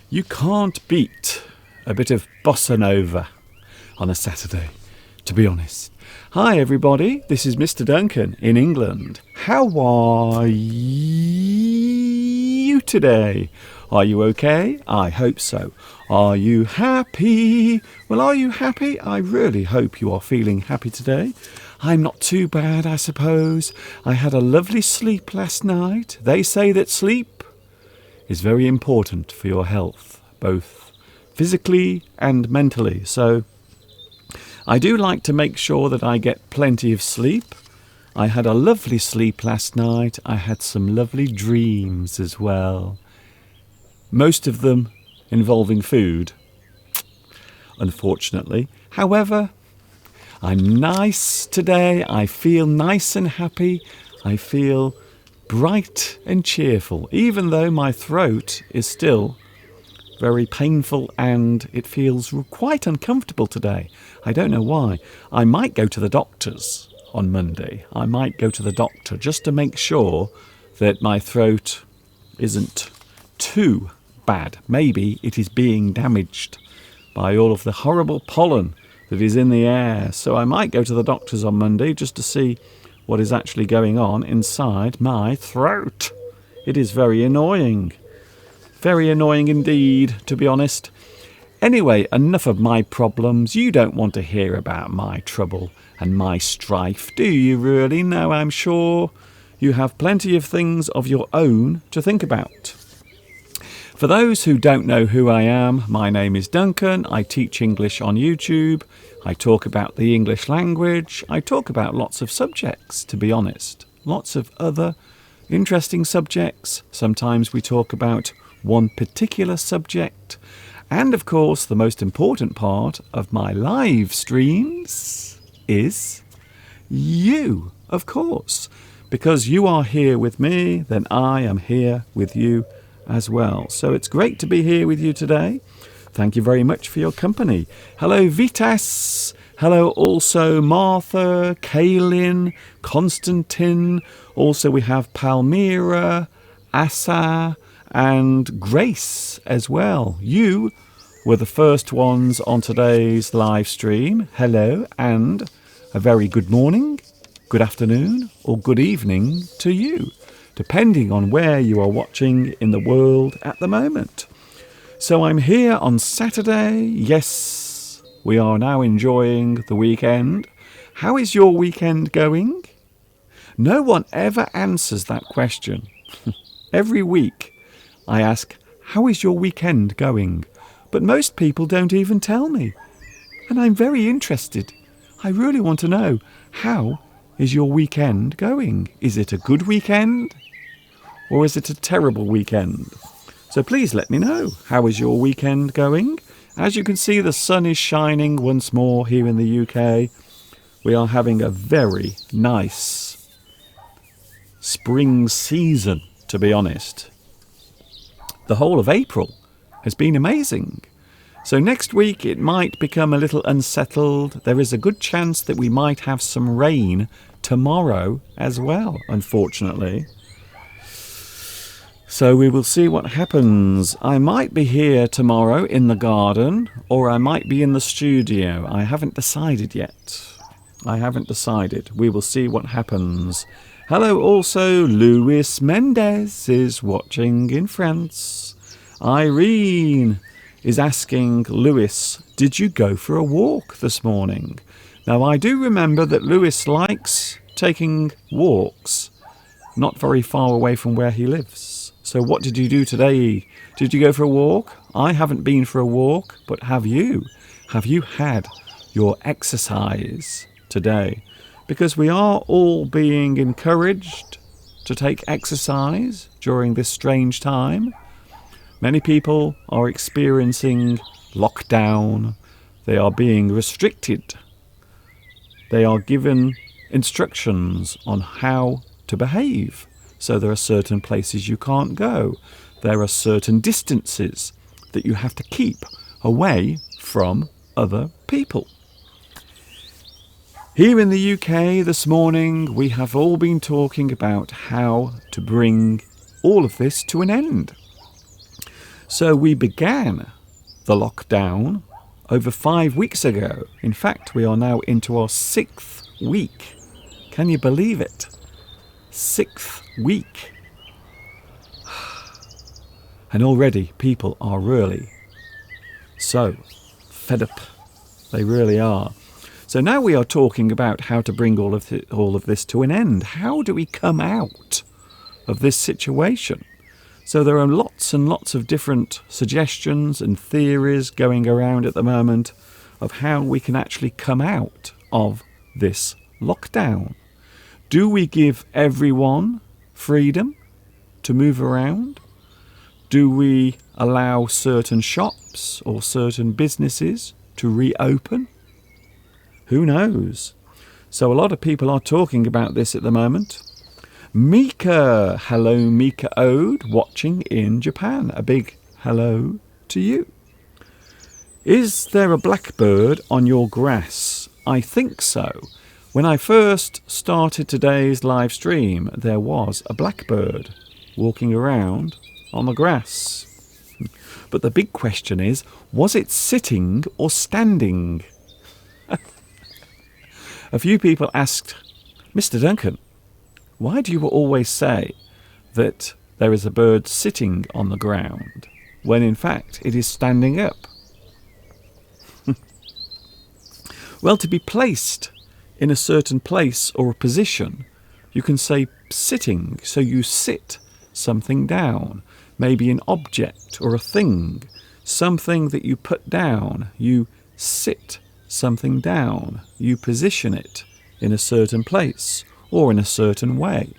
You can't beat a bit of bossa nova on a Saturday, to be honest. Hi everybody, this is Mr. Duncan in England. How are you today? Are you okay? I hope so. Are you happy? Well, are you happy? I really hope you are feeling happy today. I'm not too bad, I suppose. I had a lovely sleep last night. They say that sleep is very important for your health, both physically and mentally. So I do like to make sure that I get plenty of sleep. I had a lovely sleep last night. I had some lovely dreams as well. Most of them involving food, unfortunately. However, I'm nice today. I feel nice and happy. I feel bright and cheerful, even though my throat is still very painful and it feels quite uncomfortable today. I don't know why. I might go to the doctor's on Monday. I might go to the doctor just to make sure that my throat isn't too bad. Maybe it is being damaged by all of the horrible pollen that is in the air. So I might go to the doctor's on Monday just to see what is actually going on inside my throat. It is very annoying. Very annoying indeed, to be honest. Anyway, enough of my problems. You don't want to hear about my trouble and my strife, do you really? No, I'm sure you have plenty of things of your own to think about. For those who don't know who I am, my name is Duncan. I teach English on YouTube. I talk about the English language. I talk about lots of subjects, to be honest. Lots of other interesting subjects. Sometimes we talk about one particular subject. And of course, the most important part of my live streams is you, of course. Because you are here with me, then I am here with you as well. So it's great to be here with you today. Thank you very much for your company. Hello Vitas. Hello also Martha, Kaylin, Constantine. Also we have Palmyra, Asa and Grace as well. You were the first ones on today's live stream. Hello and a very good morning, good afternoon or good evening to you, depending on where you are watching in the world at the moment. So I'm here on Saturday. Yes, we are now enjoying the weekend. How is your weekend going? No one ever answers that question. Every week I ask, how is your weekend going? But most people don't even tell me. And I'm very interested. I really want to know, how is your weekend going? Is it a good weekend? Or is it a terrible weekend? So please let me know. How is your weekend going? As you can see, the sun is shining once more here in the UK. We are having a very nice spring season, to be honest. The whole of April has been amazing. So next week it might become a little unsettled. There is a good chance that we might have some rain tomorrow as well, unfortunately. So we will see what happens. I might be here tomorrow in the garden, or I might be in the studio. I haven't decided yet. I haven't decided. We will see what happens. Hello also, Luis Mendez is watching in France. Irene is asking, Luis, did you go for a walk this morning? Now I do remember that Luis likes taking walks not very far away from where he lives. So what did you do today? Did you go for a walk? I haven't been for a walk, but have you? Have you had your exercise today? Because we are all being encouraged to take exercise during this strange time. Many people are experiencing lockdown. They are being restricted. They are given instructions on how to behave. So there are certain places you can't go. There are certain distances that you have to keep away from other people. Here in the UK this morning, we have all been talking about how to bring all of this to an end. So we began the lockdown over 5 weeks ago. In fact, we are now into our 6th week. Can you believe it? 6th week. And already people are really so fed up. They really are. So now we are talking about how to bring all of this to an end. How do we come out of this situation? So there are lots and lots of different suggestions and theories going around at the moment of how we can actually come out of this lockdown. Do we give everyone freedom to move around? Do we allow certain shops or certain businesses to reopen? Who knows? So a lot of people are talking about this at the moment. Mika, hello Mika Ode, watching in Japan. A big hello to you. Is there a blackbird on your grass? I think so. When I first started today's live stream, there was a blackbird walking around on the grass. But the big question is, was it sitting or standing? A few people asked, Mr. Duncan, why do you always say that there is a bird sitting on the ground when in fact it is standing up? Well, to be placed in a certain place or a position, you can say sitting, so you sit something down, maybe an object or a thing, something that you put down, you sit something down, you position it in a certain place or in a certain way.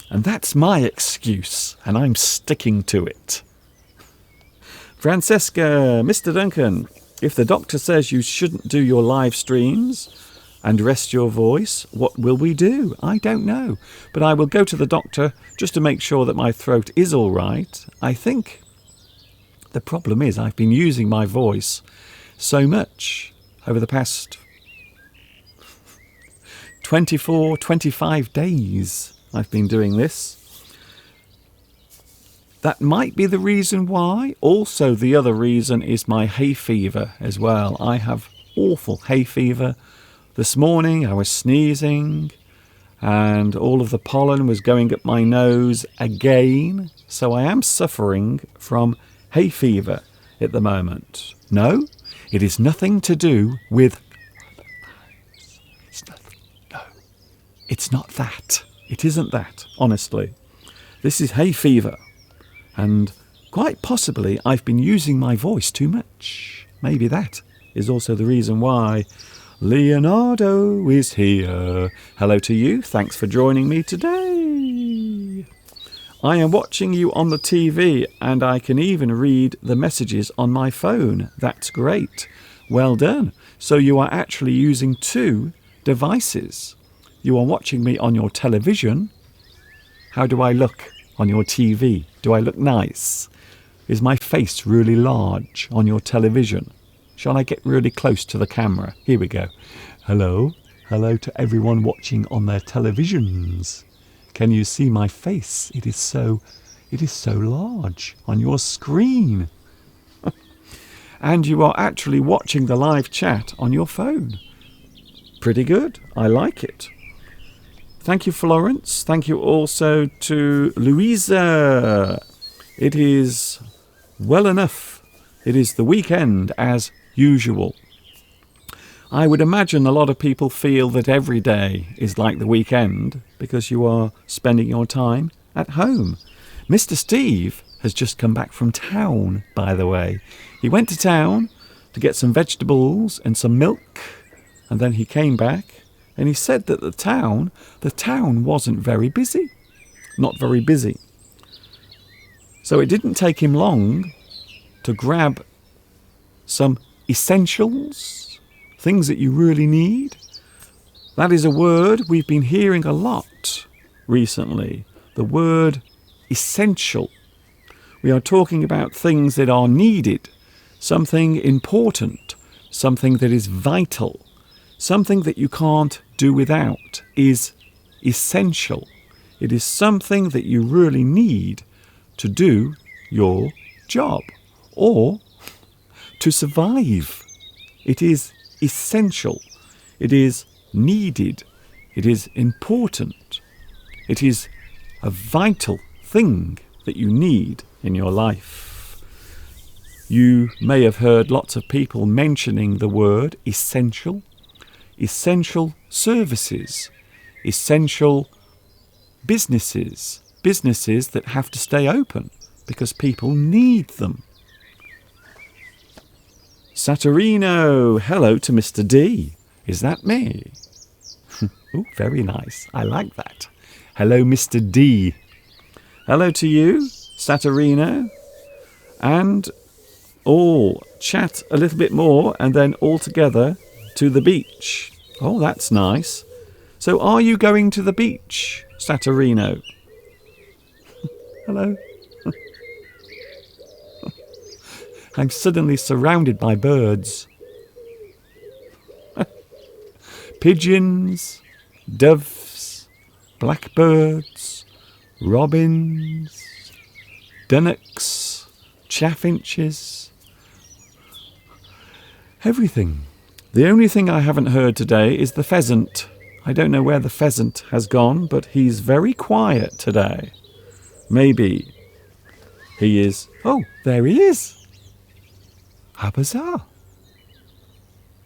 And that's my excuse, and I'm sticking to it. Francesca, Mr. Duncan, if the doctor says you shouldn't do your live streams and rest your voice, what will we do? I don't know. But I will go to the doctor just to make sure that my throat is all right. I think the problem is I've been using my voice so much over the past 24, 25 days I've been doing this. That might be the reason why. Also, the other reason is my hay fever as well. I have awful hay fever. This morning I was sneezing and all of the pollen was going up my nose again. So I am suffering from hay fever at the moment. No, it is nothing to do with... It's not that. It isn't that, honestly. This is hay fever. And quite possibly I've been using my voice too much. Maybe that is also the reason why. Leonardo is here. Hello to you. Thanks for joining me today. I am watching you on the TV and I can even read the messages on my phone. That's great. Well done. So you are actually using 2 devices. You are watching me on your television. How do I look on your TV? Do I look nice? Is my face really large on your television? Shall I get really close to the camera? Here we go. Hello. Hello to everyone watching on their televisions. Can you see my face? It is so large on your screen. And you are actually watching the live chat on your phone. Pretty good. I like it. Thank you, Florence. Thank you also to Louisa. It is well enough. It is the weekend as usual. I would imagine a lot of people feel that every day is like the weekend because you are spending your time at home. Mr. Steve has just come back from town, by the way. He went to town to get some vegetables and some milk, and then he came back. And he said that the town wasn't very busy. Not very busy. So it didn't take him long to grab some essentials, things that you really need. That is a word we've been hearing a lot recently. The word essential. We are talking about things that are needed, something important, something that is vital. Something that you can't do without is essential. It is something that you really need to do your job or to survive. It is essential. It is needed. It is important. It is a vital thing that you need in your life. You may have heard lots of people mentioning the word essential. Essential services. Essential businesses. Businesses that have to stay open because people need them. Saturnino, hello to Mr. D. Is that me? Oh, very nice. I like that. Hello, Mr. D. Hello to you, Saturnino. And all chat a little bit more and then all together to the beach. Oh, that's nice. So are you going to the beach, Saturnino? Hello. I'm suddenly surrounded by birds. Pigeons, doves, blackbirds, robins, dunnocks, chaffinches, everything. The only thing I haven't heard today is the pheasant. I don't know where the pheasant has gone, but he's very quiet today. Maybe he is... Oh, there he is. How bizarre.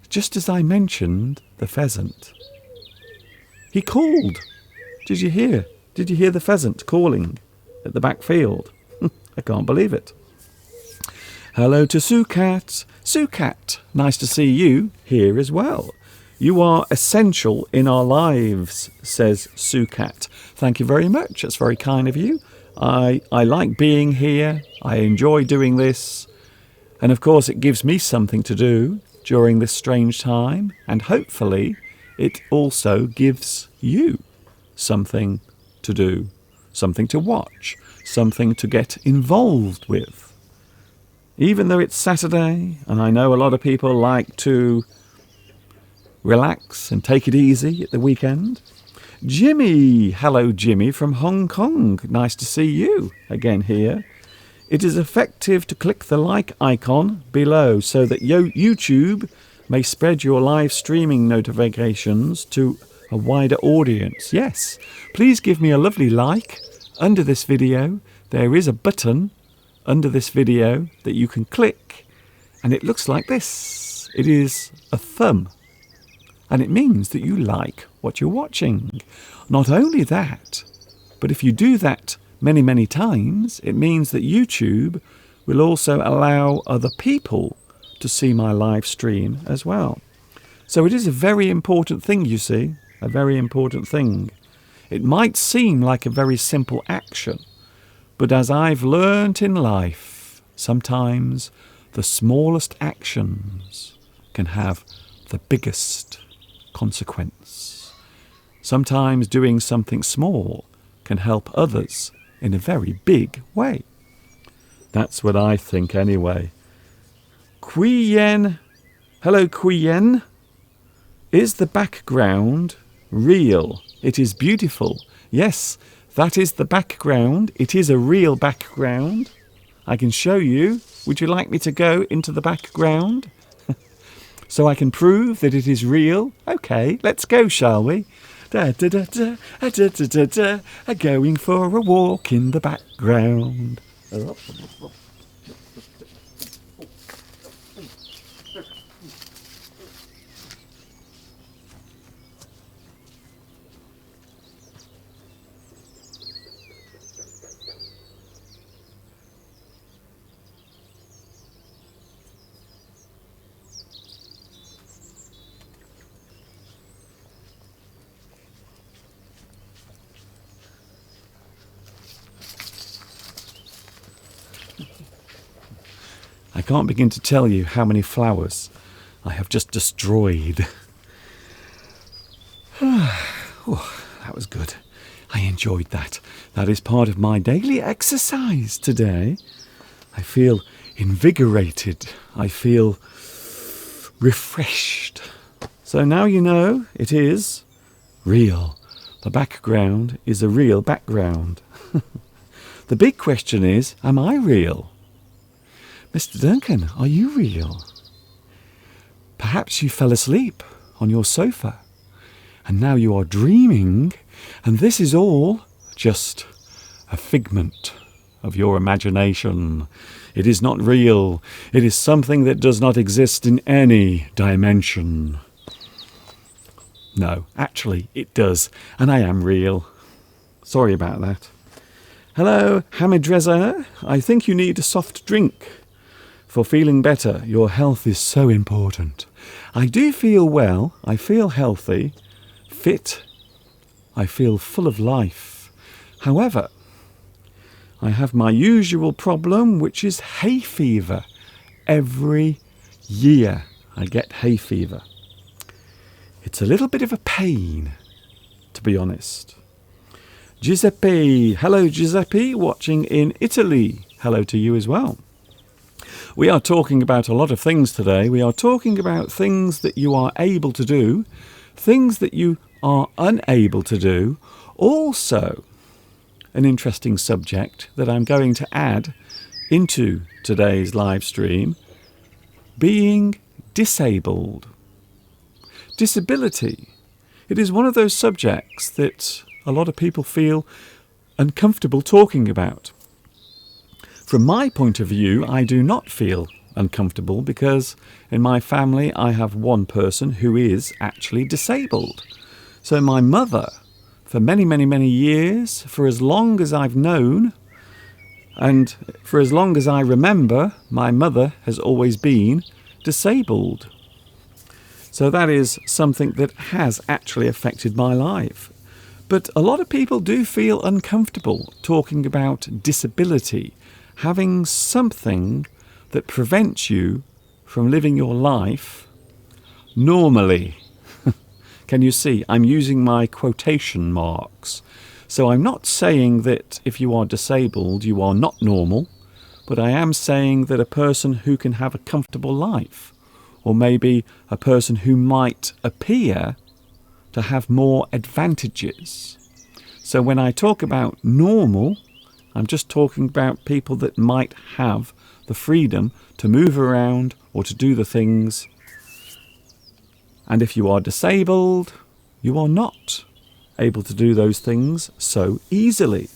Just as I mentioned the pheasant, he called. Did you hear? Did you hear the pheasant calling at the back field? I can't believe it. Hello to Sukat. Sukat, nice to see you here as well. You are essential in our lives, says Sukat. Thank you very much. That's very kind of you. I like being here. I enjoy doing this. And of course, it gives me something to do during this strange time. And hopefully, it also gives you something to do, something to watch, something to get involved with. Even though it's Saturday, and I know a lot of people like to relax and take it easy at the weekend. Jimmy, hello Jimmy from Hong Kong. Nice to see you again here. It is effective to click the like icon below so that YouTube may spread your live streaming notifications to a wider audience. Yes, please give me a lovely like under this video. There is a button under this video that you can click and it looks like this. It is a thumb and it means that you like what you're watching. Not only that, but if you do that many times, it means that YouTube will also allow other people to see my live stream as well. So it is a very important thing, you see, a very important thing. It might seem like a very simple action, but as I've learnt in life, sometimes the smallest actions can have the biggest consequence. Sometimes doing something small can help others in a very big way. That's what I think anyway. Quyen, hello Quyen. Is the background real? It is beautiful. Yes, that is the background. It is a real background. I can show you. Would you like me to go into the background? So I can prove that it is real? Okay, let's go, shall we? Going for a walk in the background. I can't begin to tell you how many flowers I have just destroyed. Oh, that was good. I enjoyed that. That is part of my daily exercise today. I feel invigorated. I feel refreshed. So now you know it is real. The background is a real background. The big question is, am I real? Mr. Duncan, are you real? Perhaps you fell asleep on your sofa and now you are dreaming, and this is all just a figment of your imagination. It is not real. It is something that does not exist in any dimension. No, actually it does, and I am real. Sorry about that. Hello, Hamid Reza. I think you need a soft drink for feeling better. Your health is so important. I do feel well. I feel healthy, fit. I feel full of life. However, I have my usual problem, which is hay fever. Every year I get hay fever. It's a little bit of a pain, to be honest. Giuseppe, hello Giuseppe, watching in Italy. Hello to you as well. We are talking about a lot of things today. We are talking about things that you are able to do, things that you are unable to do. Also, an interesting subject that I'm going to add into today's live stream, being disabled. Disability. It is one of those subjects that a lot of people feel uncomfortable talking about. From my point of view, I do not feel uncomfortable because in my family I have one person who is actually disabled. So my mother, for many, many, many years, for as long as I've known, and for as long as I remember, my mother has always been disabled. So that is something that has actually affected my life. But a lot of people do feel uncomfortable talking about disability, having something that prevents you from living your life normally. Can you see? I'm using my quotation marks. So I'm not saying that if you are disabled, you are not normal, but I am saying that a person who can have a comfortable life, or maybe a person who might appear to have more advantages. So when I talk about normal, I'm just talking about people that might have the freedom to move around or to do the things. And if you are disabled, you are not able to do those things so easily.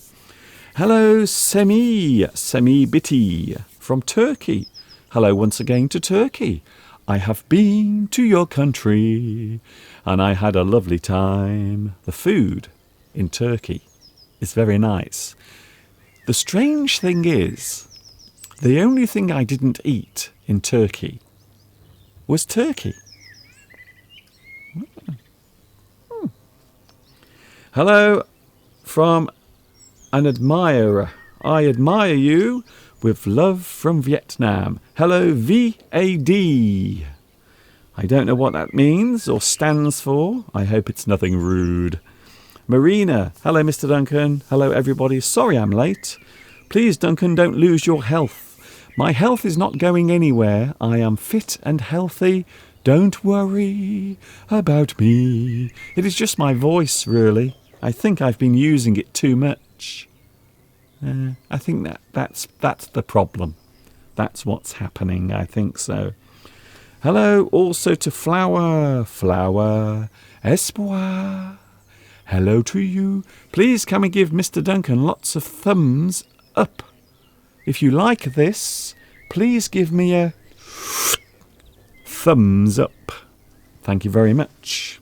Hello, Semi Biti from Turkey. Hello once again to Turkey. I have been to your country and I had a lovely time. The food in Turkey is very nice. The strange thing is, the only thing I didn't eat in Turkey was turkey. Hello from an admirer. I admire you with love from Vietnam. Hello, VAD. I don't know what that means or stands for. I hope it's nothing rude. Marina. Hello, Mr. Duncan. Hello, everybody. Sorry I'm late. Please, Duncan, don't lose your health. My health is not going anywhere. I am fit and healthy. Don't worry about me. It is just my voice, really. I think I've been using it too much. I think that's the problem. That's what's happening. I think so. Hello also to Flower Espoir. Hello to you. Please come and give Mr. Duncan lots of thumbs up. If you like this, please give me a thumbs up. Thank you very much.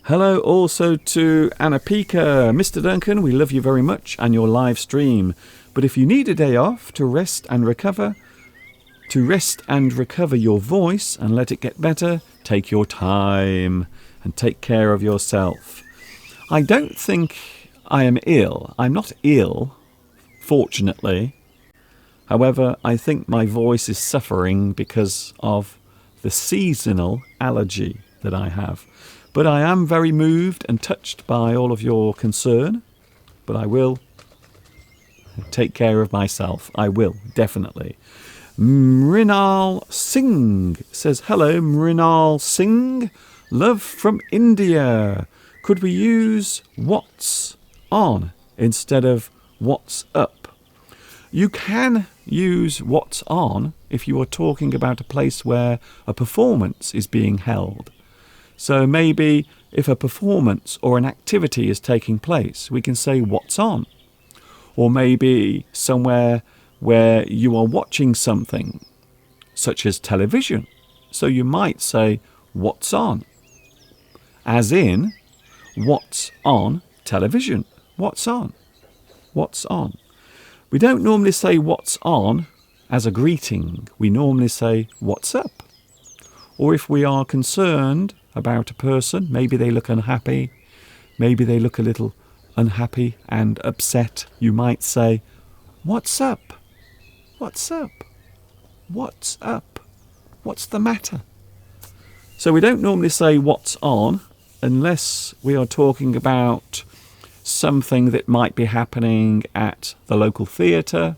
Hello also to Anna Pika. Mr. Duncan, we love you very much and your live stream. But if you need a day off to rest and recover your voice and let it get better, take your time and take care of yourself. I don't think I am ill. I'm not ill, fortunately. However, I think my voice is suffering because of the seasonal allergy that I have. But I am very moved and touched by all of your concern. But I will take care of myself. I will, definitely. Mrinal Singh says, hello, Mrinal Singh. Love from India. Could we use what's on instead of what's up? You can use what's on if you are talking about a place where a performance is being held. So maybe if a performance or an activity is taking place, we can say what's on. Or maybe somewhere where you are watching something, such as television. So you might say what's on, as in what's on television. What's on? What's on? We don't normally say what's on as a greeting. We normally say what's up. Or if we are concerned about a person, maybe they look unhappy, maybe they look a little unhappy and upset, you might say, what's up? What's up? What's up? What's the matter? So we don't normally say what's on unless we are talking about something that might be happening at the local theatre,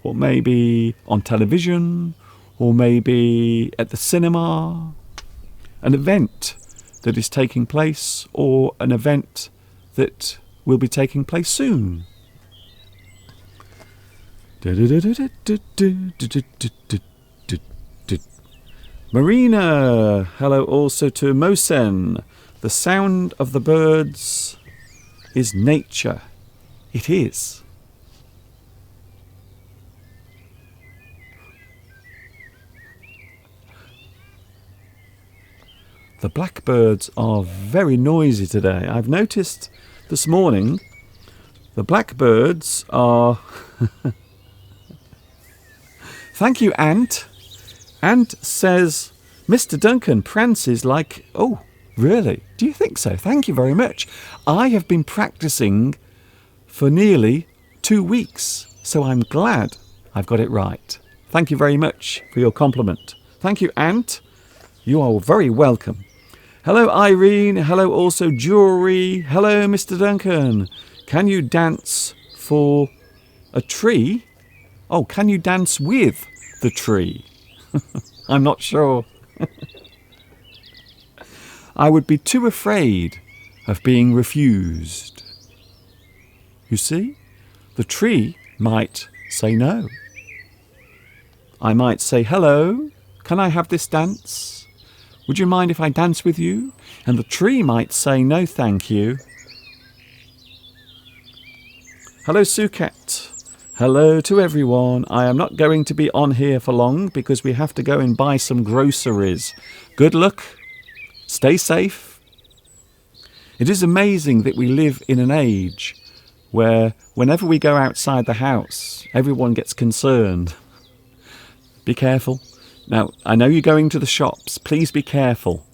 or maybe on television, or maybe at the cinema. An event that is taking place, or an event that will be taking place soon. Marina, hello also to Mosen. The sound of the birds is nature. It is. The blackbirds are very noisy today. I've noticed this morning the blackbirds are... Thank you, Ant. Ant says, Mr. Duncan prances like... Oh, really? Do you think so? Thank you very much. I have been practicing for nearly 2 weeks, so I'm glad I've got it right. Thank you very much for your compliment. Thank you, Ant. You are very welcome. Hello, Irene. Hello, also, Jewelry. Hello, Mr. Duncan. Can you dance for a tree? Oh, can you dance with the tree? I'm not sure. I would be too afraid of being refused. You see, the tree might say no. I might say, hello, can I have this dance? Would you mind if I dance with you? And the tree might say, no, thank you. Hello, Sukat. Hello to everyone. I am not going to be on here for long because we have to go and buy some groceries. Good luck. Stay safe. It is amazing that we live in an age where whenever we go outside the house, everyone gets concerned. Be careful. Now, I know you're going to the shops. Please be careful.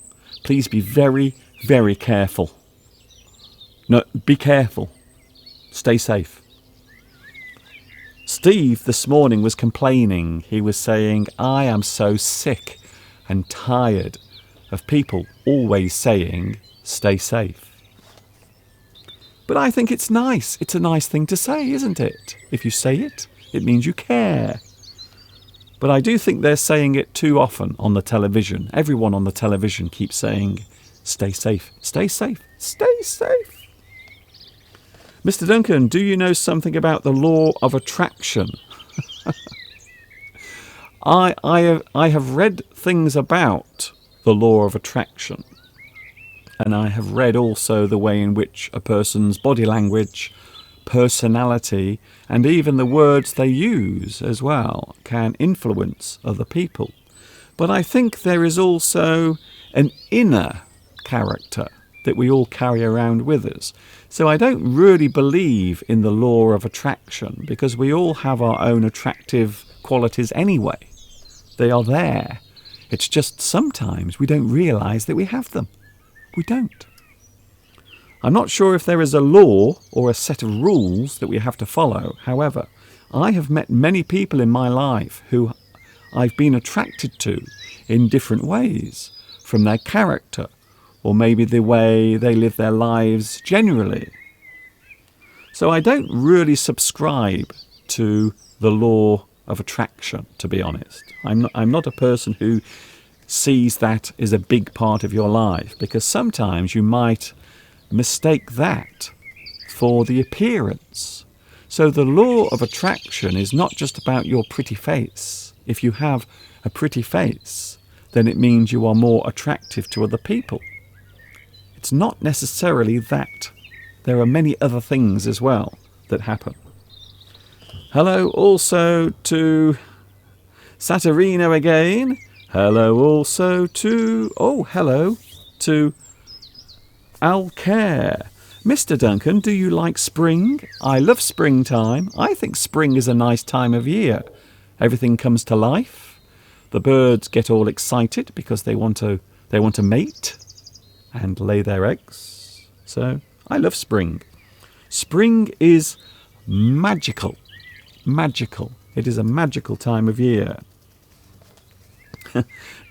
Please be very, very careful. No, be careful. Stay safe. Steve this morning was complaining. He was saying, I am so sick and tired of people always saying, stay safe. But I think it's nice. It's a nice thing to say, isn't it? If you say it, it means you care. But I do think they're saying it too often on the television. Everyone on the television keeps saying, stay safe, stay safe, stay safe. Mr. Duncan, do you know something about the law of attraction? I have read things about the law of attraction. And I have read also the way in which a person's body language, personality, and even the words they use as well can influence other people. But I think there is also an inner character that we all carry around with us. So I don't really believe in the law of attraction because we all have our own attractive qualities anyway. They are there. It's just sometimes we don't realise that we have them. We don't. I'm not sure if there is a law or a set of rules that we have to follow. However, I have met many people in my life who I've been attracted to in different ways, from their character or maybe the way they live their lives generally. So I don't really subscribe to the law of attraction, to be honest. I'm not a person who sees that as a big part of your life, because sometimes you might mistake that for the appearance. So the law of attraction is not just about your pretty face. If you have a pretty face, then it means you are more attractive to other people. It's not necessarily that. There are many other things as well that happen. Hello also to Saturino again. Hello also to, hello to Alcare. Mr. Duncan, do you like spring? I love springtime. I think spring is a nice time of year. Everything comes to life. The birds get all excited because they want to mate and lay their eggs. So I love spring. Spring is magical. Magical. It is a magical time of year.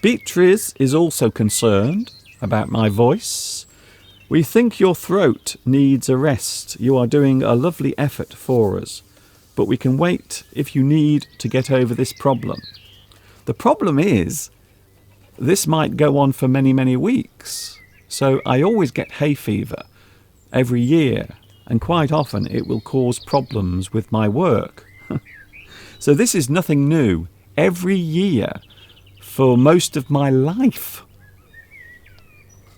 Beatrice is also concerned about my voice. We think your throat needs a rest. You are doing a lovely effort for us, but we can wait if you need to get over this problem. The problem is, this might go on for many, many weeks. So I always get hay fever every year, and quite often it will cause problems with my work. So this is nothing new. Every year, for most of my life,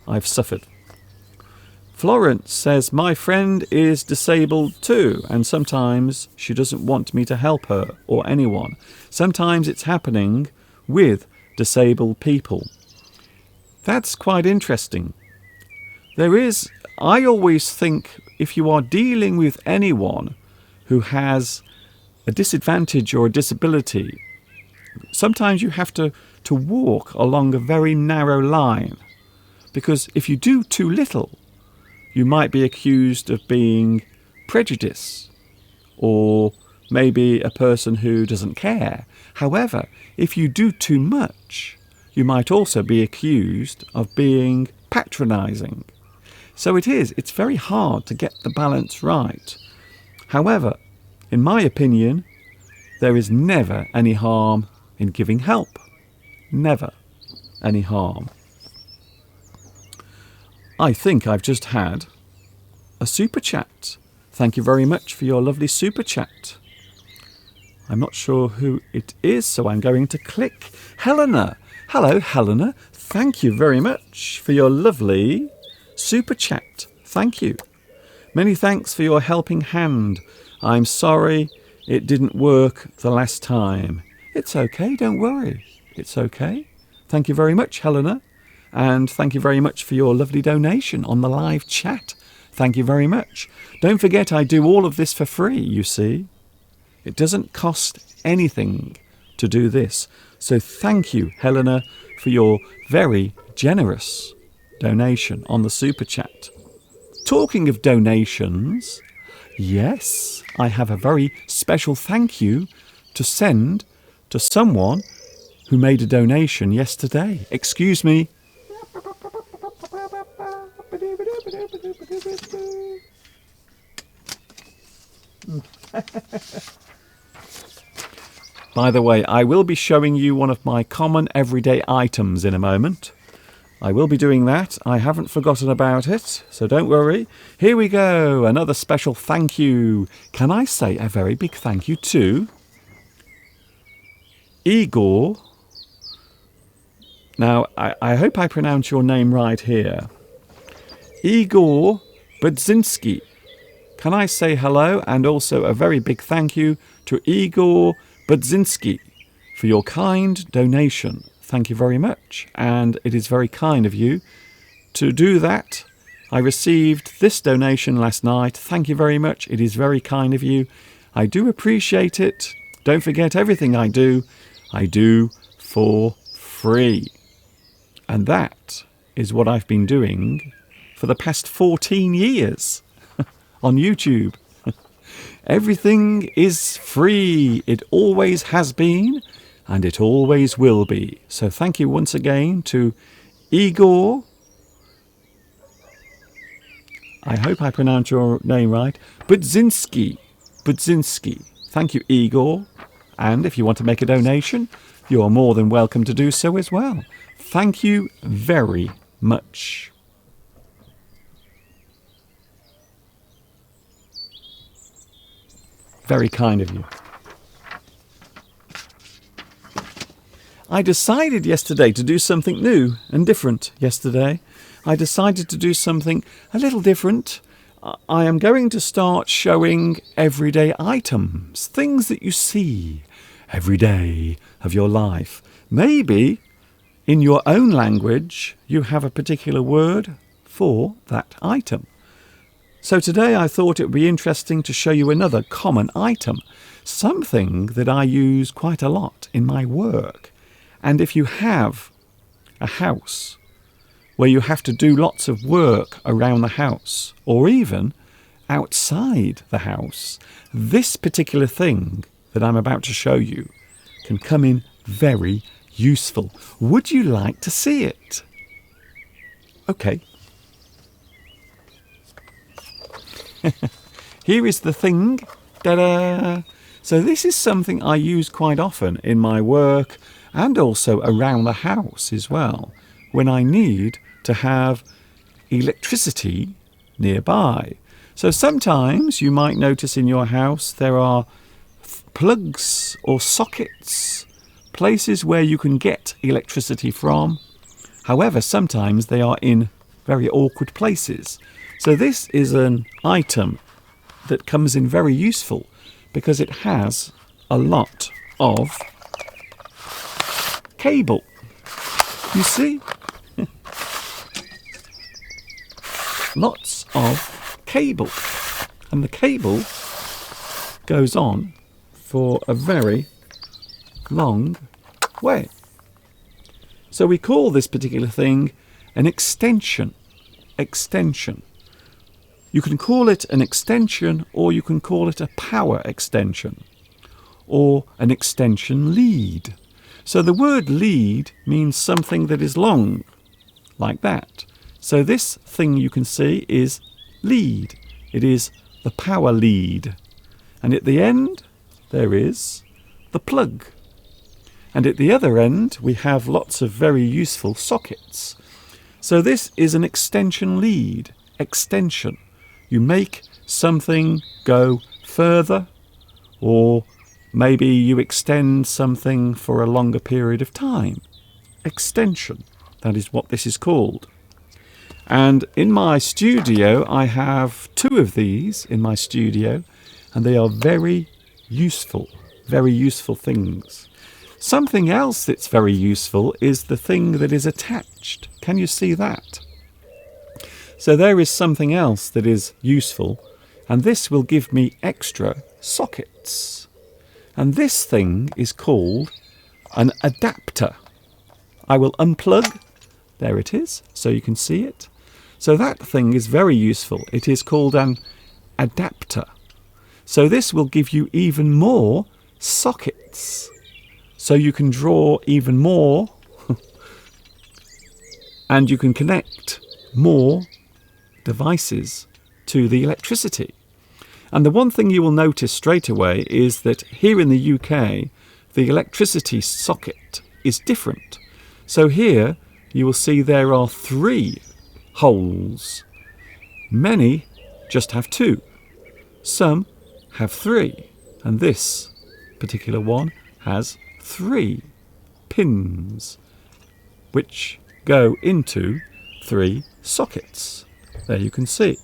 I've suffered. Florence says, my friend is disabled too, and sometimes she doesn't want me to help her or anyone. Sometimes it's happening with disabled people. That's quite interesting. I always think if you are dealing with anyone who has a disadvantage or a disability, sometimes you have to walk along a very narrow line, because if you do too little, you might be accused of being prejudiced or maybe a person who doesn't care. However, if you do too much, you might also be accused of being patronising. So it's very hard to get the balance right. However, in my opinion, there is never any harm in giving help. Never any harm. I think I've just had a super chat. Thank you very much for your lovely super chat. I'm not sure who it is, so I'm going to click. Helena. Hello, Helena. Thank you very much for your lovely super chat. Thank you. Many thanks for your helping hand. I'm sorry it didn't work the last time. It's okay, don't worry. It's okay. Thank you very much, Helena. And thank you very much for your lovely donation on the live chat. Thank you very much. Don't forget, I do all of this for free, you see. It doesn't cost anything to do this. So thank you, Helena, for your very generous donation on the super chat. Talking of donations, yes, I have a very special thank you to send to someone who made a donation yesterday. Excuse me. By the way, I will be showing you one of my common everyday items in a moment. I will be doing that. I haven't forgotten about it, so don't worry. Here we go. Another special thank you. Can I say a very big thank you to Igor? Now, I hope I pronounce your name right here. Igor Budzinski. Can I say hello and also a very big thank you to Igor Budzinski for your kind donation. Thank you very much, and it is very kind of you to do that. I received this donation last night. Thank you very much. It is very kind of you. I do appreciate it. Don't forget, everything I do for free. And that is what I've been doing for the past 14 years on YouTube. Everything is free. It always has been, and it always will be. So thank you once again to Igor. I hope I pronounced your name right. Budzinski. Budzinski. Thank you, Igor. And if you want to make a donation, you are more than welcome to do so as well. Thank you very much. Very kind of you. I decided yesterday to do something new and different yesterday. I decided to do something a little different. I am going to start showing everyday items, things that you see every day of your life. Maybe in your own language you have a particular word for that item. So today I thought it would be interesting to show you another common item, something that I use quite a lot in my work. And if you have a house where you have to do lots of work around the house or even outside the house, this particular thing that I'm about to show you can come in very useful. Would you like to see it? Okay. Here is the thing. Ta-da! So this is something I use quite often in my work and also around the house as well, when I need to have electricity nearby. So sometimes you might notice in your house there are plugs or sockets, places where you can get electricity from. However, sometimes they are in very awkward places. So this is an item that comes in very useful because it has a lot of cable. You see? Lots of cable. And the cable goes on for a very long way. So we call this particular thing an extension. Extension. You can call it an extension, or you can call it a power extension, or an extension lead. So the word lead means something that is long, like that. So this thing you can see is lead. It is the power lead. And at the end, there is the plug. And at the other end, we have lots of very useful sockets. So this is an extension lead. Extension. You make something go further, or maybe you extend something for a longer period of time. Extension. That is what this is called. And in my studio, I have 2 of these in my studio, and they are very useful things. Something else that's very useful is the thing that is attached. Can you see that? So there is something else that is useful, and this will give me extra sockets. And this thing is called an adapter. I will unplug. There it is, so you can see it. So that thing is very useful. It is called an adapter. So this will give you even more sockets. So you can draw even more and you can connect more devices to the electricity. And the one thing you will notice straight away is that here in the UK, the electricity socket is different. So here you will see there are 3 holes. Many just have 2. Some have 3. And this particular one has 3 pins, which go into 3 sockets. There you can see.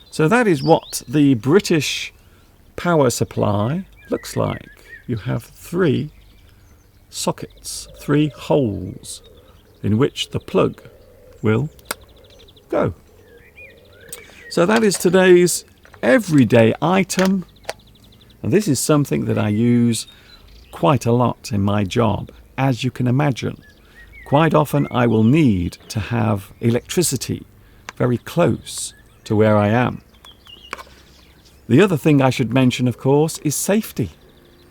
So that is what the British power supply looks like. You have 3 sockets, 3 holes in which the plug will go. So that is today's everyday item, and this is something that I use quite a lot in my job, as you can imagine. Quite often I will need to have electricity very close to where I am. The other thing I should mention, of course, is safety.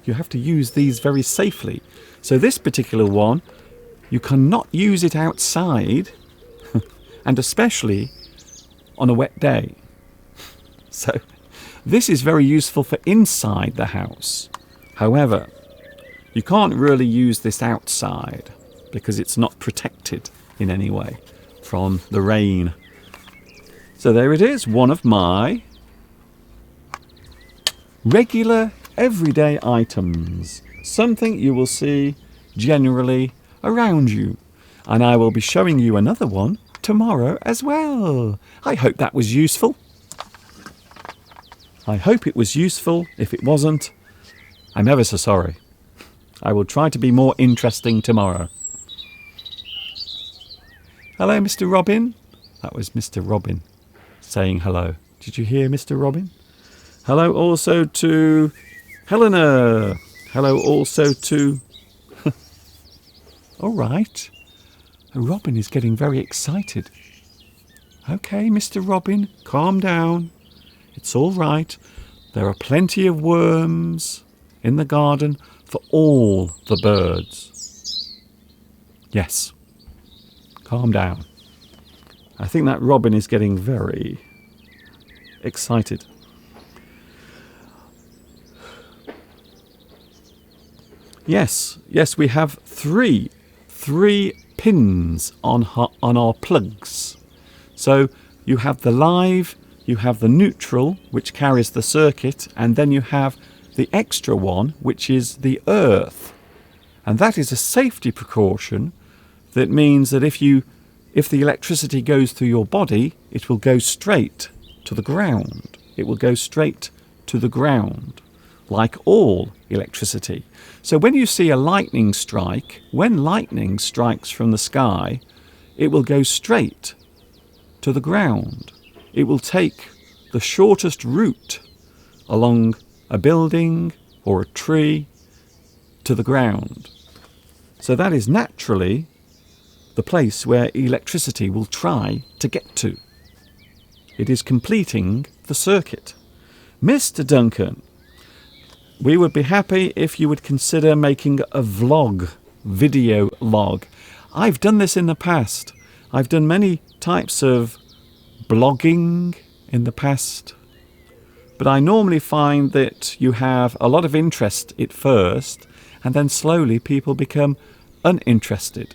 You have to use these very safely. So this particular one, you cannot use it outside, and especially on a wet day. So this is very useful for inside the house. However, you can't really use this outside because it's not protected in any way from the rain. So there it is, one of my Regular, everyday items. Something you will see generally around you. And I will be showing you another one tomorrow as well. I hope that was useful. I hope it was useful. If it wasn't, I'm ever so sorry. I will try to be more interesting tomorrow. Hello, Mr. Robin. That was Mr. Robin saying hello. Did you hear Mr. Robin? Hello also to Helena. Hello also to... All right. Robin is getting very excited. Okay, Mr. Robin, calm down. It's all right. There are plenty of worms in the garden for all the birds. Yes. Calm down. I think that Robin is getting very excited. Yes, we have three pins on our plugs. So you have the live, you have the neutral, which carries the circuit, and then you have the extra one, which is the earth. And that is a safety precaution that means that if the electricity goes through your body, it will go straight to the ground. It will go straight to the ground, like all electricity. So when you see a lightning strike, when lightning strikes from the sky, it will go straight to the ground. It will take the shortest route along a building or a tree to the ground. So that is naturally the place where electricity will try to get to. It is completing the circuit. Mr. Duncan, we would be happy if you would consider making a vlog, video log. I've done this in the past. I've done many types of blogging in the past. But I normally find that you have a lot of interest at first, and then slowly people become uninterested.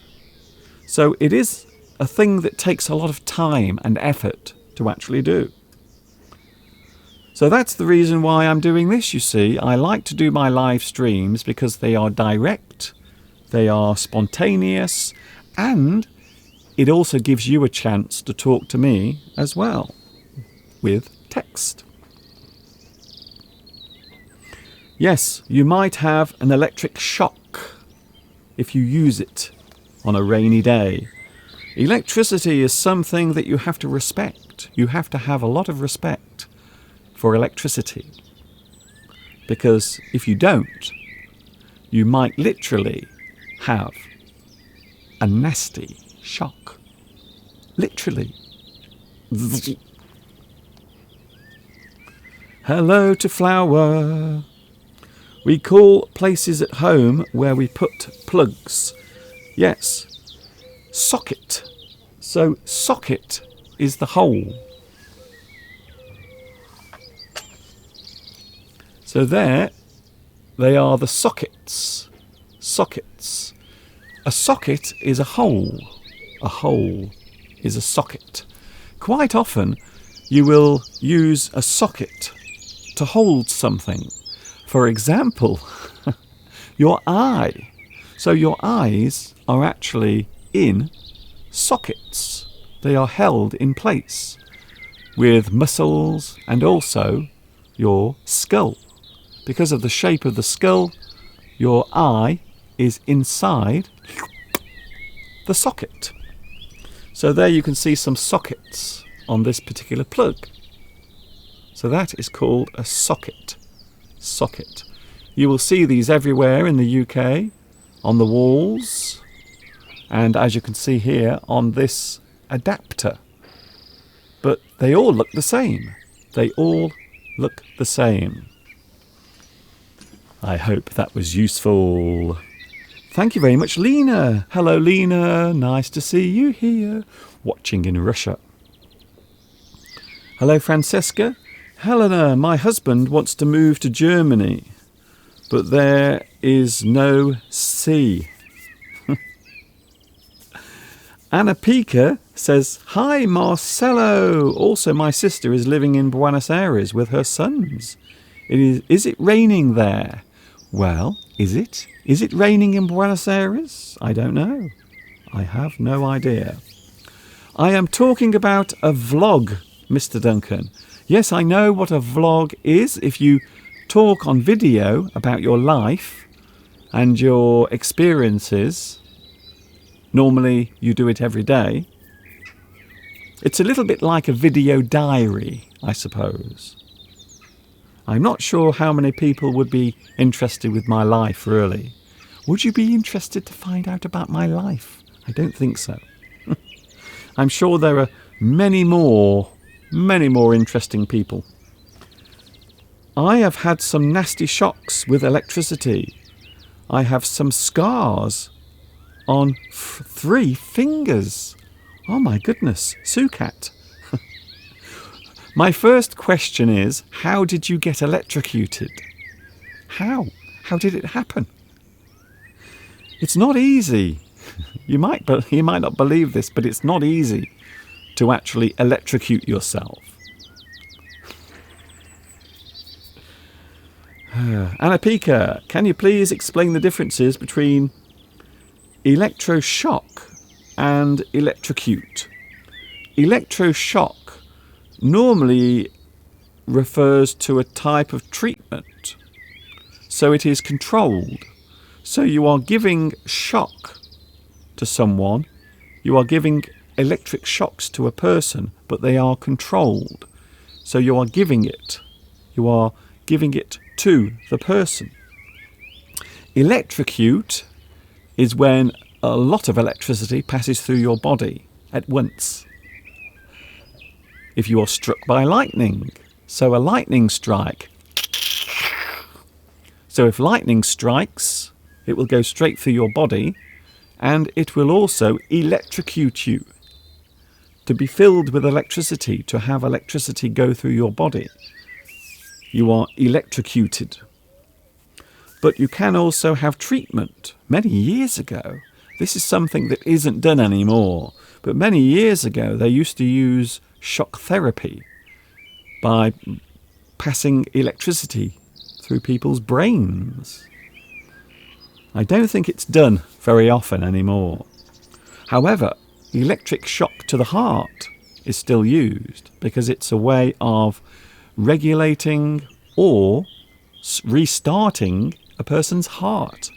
So it is a thing that takes a lot of time and effort to actually do. So that's the reason why I'm doing this, you see. I like to do my live streams because they are direct, they are spontaneous, and it also gives you a chance to talk to me as well with text. Yes, you might have an electric shock if you use it on a rainy day. Electricity is something that you have to respect. You have to have a lot of respect for electricity, because if you don't, you might literally have a nasty shock. Literally. Hello to Flower. We call places at home where we put plugs, yes, socket. So socket is the hole. So there, they are the sockets. Sockets. A socket is a hole. A hole is a socket. Quite often, you will use a socket to hold something. For example, your eye. So your eyes are actually in sockets. They are held in place with muscles and also your skull. Because of the shape of the skull, your eye is inside the socket. So there you can see some sockets on this particular plug. So that is called a socket. Socket. You will see these everywhere in the UK, on the walls, and as you can see here, on this adapter. But they all look the same. They all look the same. I hope that was useful. Thank you very much, Lena. Hello, Lena. Nice to see you here, watching in Russia. Hello, Francesca. Helena, my husband wants to move to Germany, but there is no sea. Anna Pika says, hi, Marcelo. Also, my sister is living in Buenos Aires with her sons. Is it raining there? Well, is it? Is it raining in Buenos Aires? I don't know. I have no idea. I am talking about a vlog, Mr. Duncan. Yes, I know what a vlog is. If you talk on video about your life and your experiences, normally you do it every day. It's a little bit like a video diary, I suppose. I'm not sure how many people would be interested with my life, really. Would you be interested to find out about my life? I don't think so. I'm sure there are many more interesting people. I have had some nasty shocks with electricity. I have some scars on 3 fingers. Oh my goodness, Sukat. My first question is, how did you get electrocuted? How? How did it happen? It's not easy. You might not believe this, but it's not easy to actually electrocute yourself. Anna Pika, can you please explain the differences between electroshock and electrocute? Electroshock normally refers to a type of treatment, so it is controlled. So you are giving shock to someone, you are giving electric shocks to a person, but they are controlled. So you are giving it to the person. Electrocute is when a lot of electricity passes through your body at once. If you are struck by lightning, so a lightning strike. So if lightning strikes, it will go straight through your body, and it will also electrocute you. To be filled with electricity, to have electricity go through your body, you are electrocuted. But you can also have treatment. Many years ago, this is something that isn't done anymore, but many years ago they used to use shock therapy by passing electricity through people's brains. I don't think it's done very often anymore. However, electric shock to the heart is still used because it's a way of regulating or restarting a person's heart.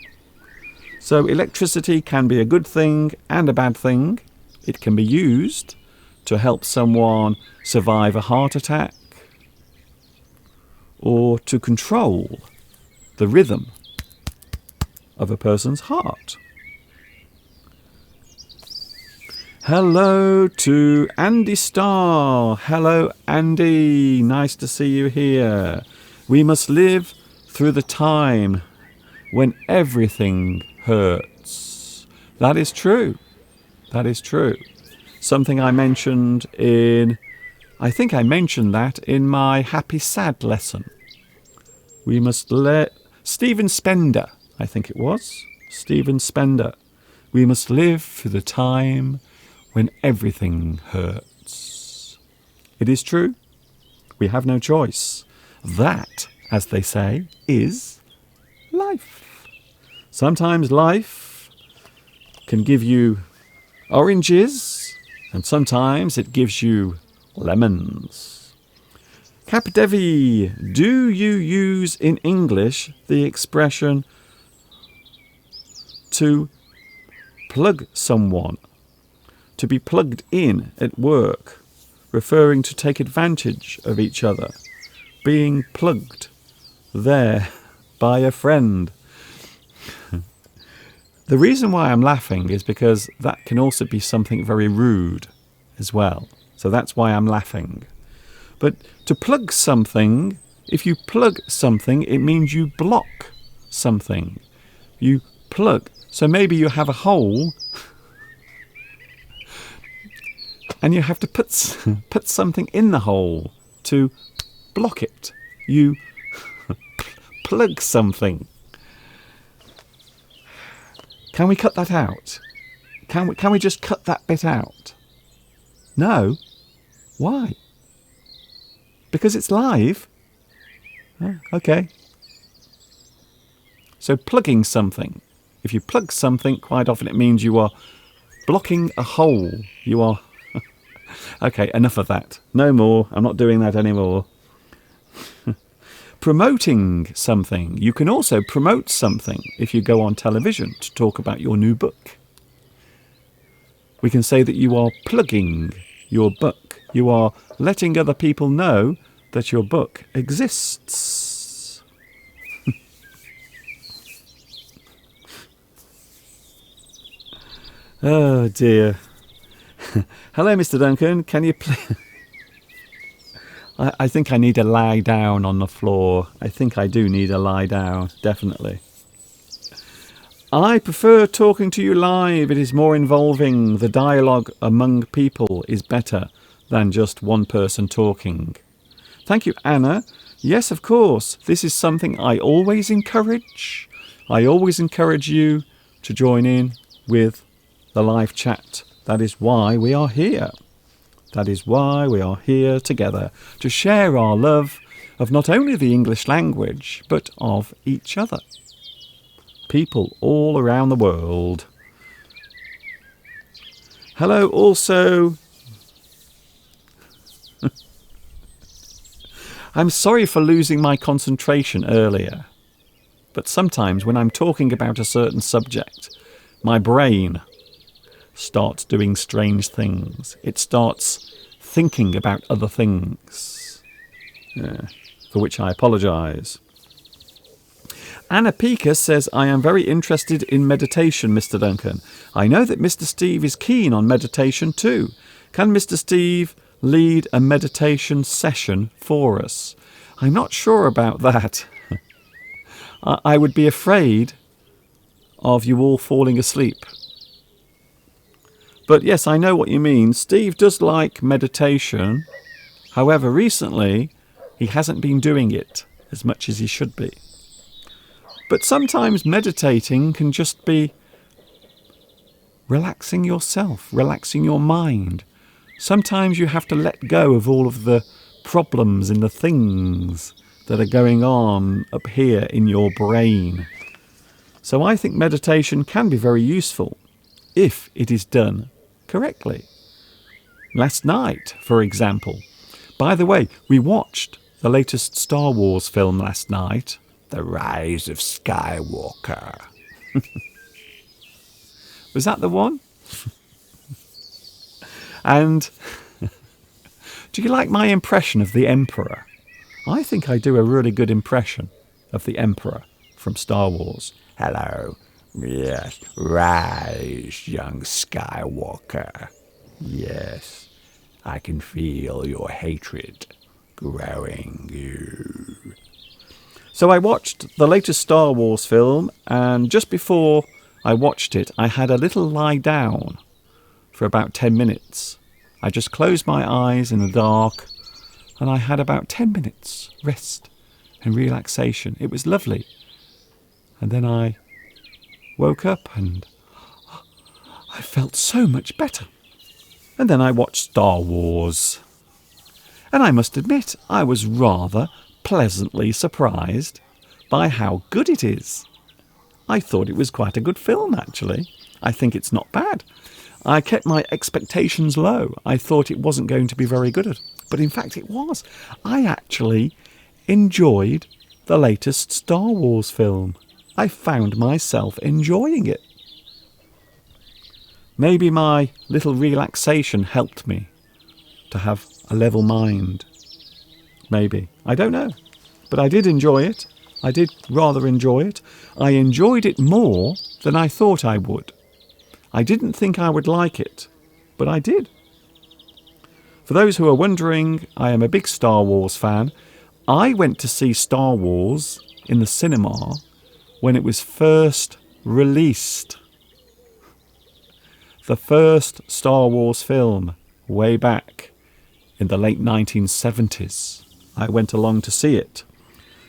So electricity can be a good thing and a bad thing. It can be used to help someone survive a heart attack or to control the rhythm of a person's heart. Hello to Andy Starr. Hello, Andy. Nice to see you here. We must live through the time when everything hurts. That is true. That is true. Something I mentioned I think I mentioned that in my happy sad lesson. We must let Stephen Spender, I think it was. Stephen Spender. We must live through the time when everything hurts. It is true. We have no choice. That, as they say, is life. Sometimes life can give you oranges, and sometimes it gives you lemons. Cap Devi, do you use in English the expression to plug someone? To be plugged in at work, referring to take advantage of each other, being plugged there by a friend. The reason why I'm laughing is because that can also be something very rude as well. So that's why I'm laughing. But to plug something, if you plug something, it means you block something. You plug. So maybe you have a hole and you have to put something in the hole to block it. You plug something. Can we cut that out? Can we just cut that bit out? No. Why? Because it's live. Okay. So plugging something. If you plug something, quite often it means you are blocking a hole. You are... Okay, enough of that. No more. I'm not doing that anymore. Promoting something. You can also promote something if you go on television to talk about your new book. We can say that you are plugging your book. You are letting other people know that your book exists. Oh dear. Hello, Mr. Duncan. Can you please... I think I need to lie down on the floor. I think I do need to lie down, definitely. I prefer talking to you live. It is more involving. The dialogue among people is better than just one person talking. Thank you, Anna. Yes, of course. This is something I always encourage. I always encourage you to join in with the live chat. That is why we are here. That is why we are here together, to share our love of not only the English language, but of each other. People all around the world. Hello also. I'm sorry for losing my concentration earlier, but sometimes when I'm talking about a certain subject, my brain starts doing strange things. It starts thinking about other things, for which I apologise. Anna Pika says, I am very interested in meditation, Mr. Duncan. I know that Mr. Steve is keen on meditation too. Can Mr. Steve lead a meditation session for us? I'm not sure about that. I would be afraid of you all falling asleep. But yes, I know what you mean. Steve does like meditation. However, recently, he hasn't been doing it as much as he should be. But sometimes meditating can just be relaxing yourself, relaxing your mind. Sometimes you have to let go of all of the problems and the things that are going on up here in your brain. So I think meditation can be very useful if it is done correctly. Last night, for example. By the way, we watched the latest Star Wars film last night, The Rise of Skywalker. Was that the one? And do you like my impression of the Emperor? I think I do a really good impression of the Emperor from Star Wars. Hello. Yes. Rise, young Skywalker. Yes. I can feel your hatred growing. So I watched the latest Star Wars film, and just before I watched it, I had a little lie down for about 10 minutes. I just closed my eyes in the dark, and I had about 10 minutes rest and relaxation. It was lovely. And then I woke up and I felt so much better. And then I watched Star Wars. And I must admit, I was rather pleasantly surprised by how good it is. I thought it was quite a good film, actually. I think it's not bad. I kept my expectations low. I thought it wasn't going to be very good, but in fact it was. I actually enjoyed the latest Star Wars film. I found myself enjoying it. Maybe my little relaxation helped me to have a level mind. Maybe. I don't know. But I did enjoy it. I did rather enjoy it. I enjoyed it more than I thought I would. I didn't think I would like it, but I did. For those who are wondering, I am a big Star Wars fan. I went to see Star Wars in the cinema when it was first released. The first Star Wars film, way back in the late 1970s. I went along to see it.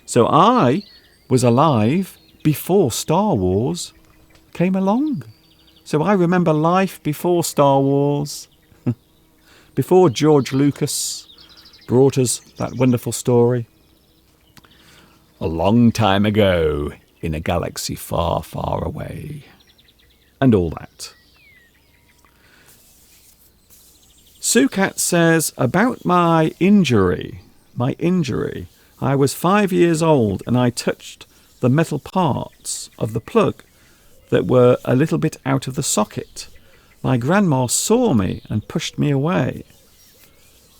So I was alive before Star Wars came along. So I remember life before Star Wars, before George Lucas brought us that wonderful story. a long time ago in a galaxy far, far away, and all that. Sukat says, about my injury, I was 5 years old and I touched the metal parts of the plug that were a little bit out of the socket. My grandma saw me and pushed me away.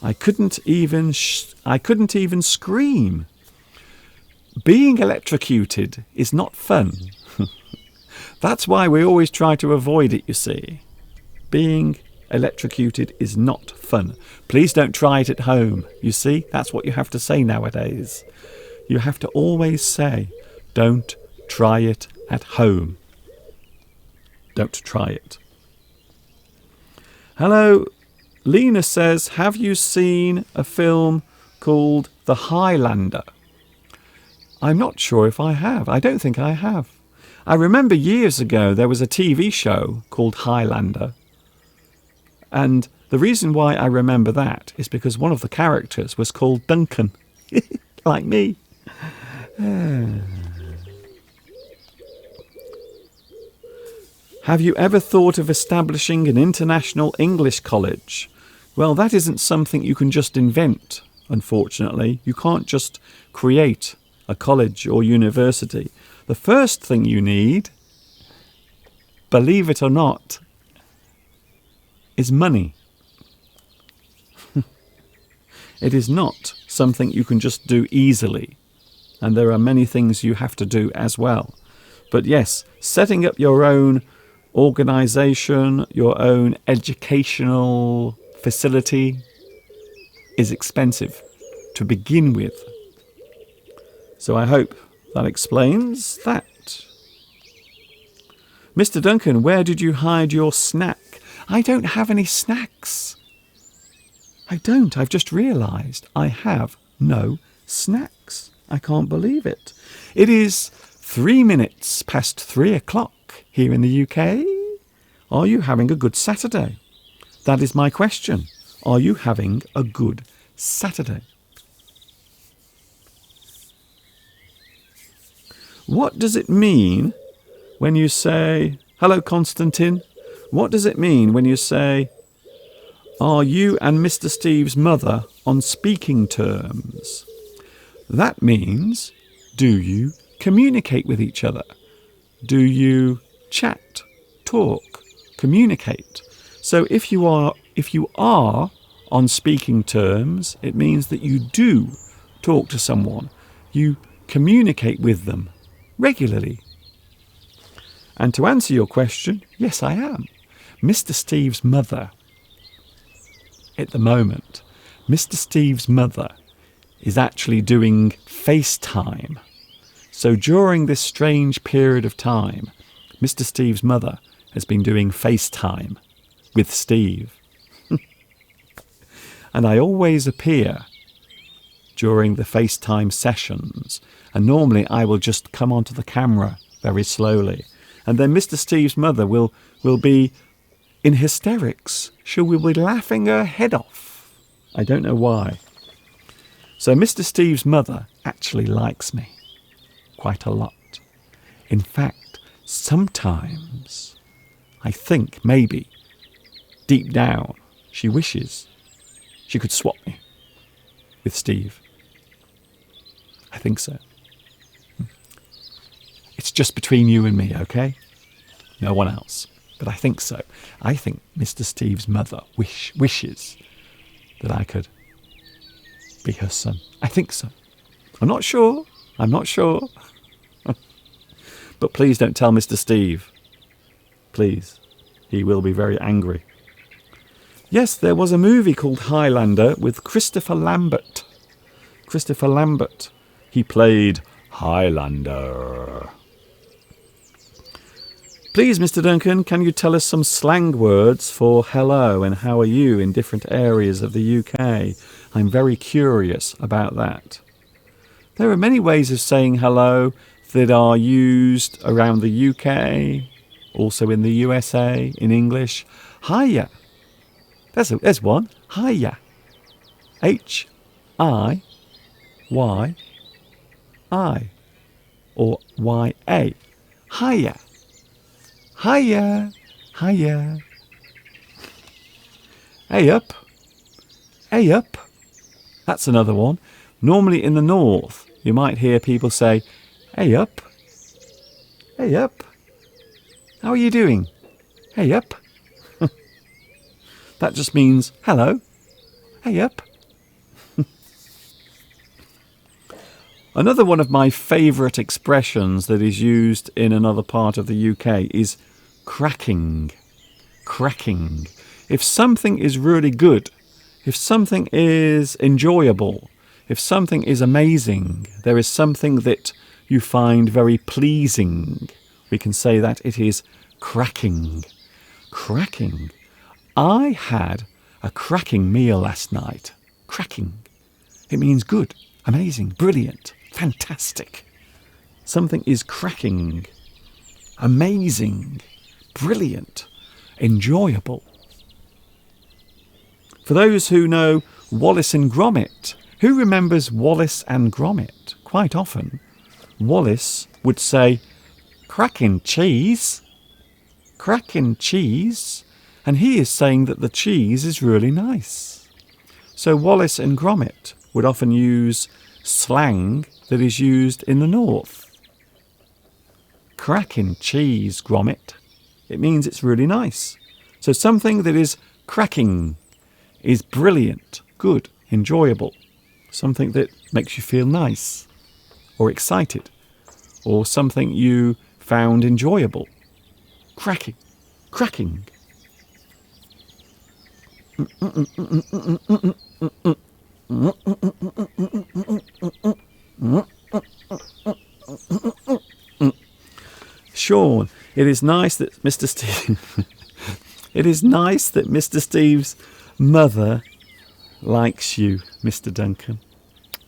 I couldn't even scream. Being electrocuted is not fun. That's why we always try to avoid it, you see. Being electrocuted is not fun. Please don't try it at home. You see, that's what you have to say nowadays. You have to always say, don't try it at home. Don't try it. Hello, Lena says, have you seen a film called The Highlander? I'm not sure if I have. I don't think I have. I remember years ago there was a TV show called Highlander. And the reason why I remember that is because one of the characters was called Duncan. Like me. Have you ever thought of establishing an international English college? Well, that isn't something you can just invent, unfortunately. You can't just create a college or university. The first thing you need, believe it or not, is money. It is not something you can just do easily. And there are many things you have to do as well. But yes, setting up your own organisation, your own educational facility is expensive to begin with. So I hope that explains that. Mr. Duncan, where did you hide your snack? I don't have any snacks. I don't. I've just realised I have no snacks. I can't believe it. It is 3 minutes past 3 o'clock here in the UK. Are you having a good Saturday? That is my question. Are you having a good Saturday? What does it mean when you say, hello, Constantine? What does it mean when you say, are you and Mr. Steve's mother on speaking terms? That means, do you communicate with each other? Do you chat, talk, communicate? So if you are on speaking terms, it means that you do talk to someone. You communicate with them regularly. And to answer your question, yes, I am. Mr. Steve's mother, at the moment, Mr. Steve's mother is actually doing FaceTime. So during this strange period of time, Mr. Steve's mother has been doing FaceTime with Steve. And I always appear during the FaceTime sessions. And normally I will just come onto the camera very slowly. And then Mr. Steve's mother will be in hysterics. She will be laughing her head off. I don't know why. So Mr. Steve's mother actually likes me quite a lot. In fact, sometimes I think maybe deep down she wishes she could swap me with Steve. I think so. It's just between you and me, okay? No one else. But I think so. I think Mr. Steve's mother wishes that I could be her son. I think so. I'm not sure. But please don't tell Mr. Steve. Please. He will be very angry. Yes, there was a movie called Highlander with Christopher Lambert. Christopher Lambert. He played Highlander. Please, Mr. Duncan, can you tell us some slang words for hello and how are you in different areas of the UK? I'm very curious about that. There are many ways of saying hello that are used around the UK, also in the USA, in English. Hiya. There's one. Hiya. Hiya. Y-A or Y-A. Hiya. Hiya. Hiya. Hey up. Hey up. That's another one. Normally in the north, you might hear people say, hey up. Hey up. How are you doing? Hey up. That just means hello. Hey up. Another one of my favourite expressions that is used in another part of the UK is cracking. Cracking. If something is really good, if something is enjoyable, if something is amazing, there is something that you find very pleasing, we can say that it is cracking. Cracking. I had a cracking meal last night. Cracking. It means good, amazing, brilliant, fantastic. Something is cracking, amazing, brilliant, enjoyable. For those who know Wallace and Gromit, who remembers Wallace and Gromit? Quite often, Wallace would say, cracking cheese, cracking cheese, and he is saying that the cheese is really nice. So Wallace and Gromit would often use slang that is used in the north. Cracking cheese, Gromit. It means it's really nice. So something that is cracking is brilliant, good, enjoyable. Something that makes you feel nice or excited, or something you found enjoyable. Cracking. Cracking. Sean, it is nice that Mr. Steve it is nice that Mr. Steve's mother likes you, Mr. Duncan.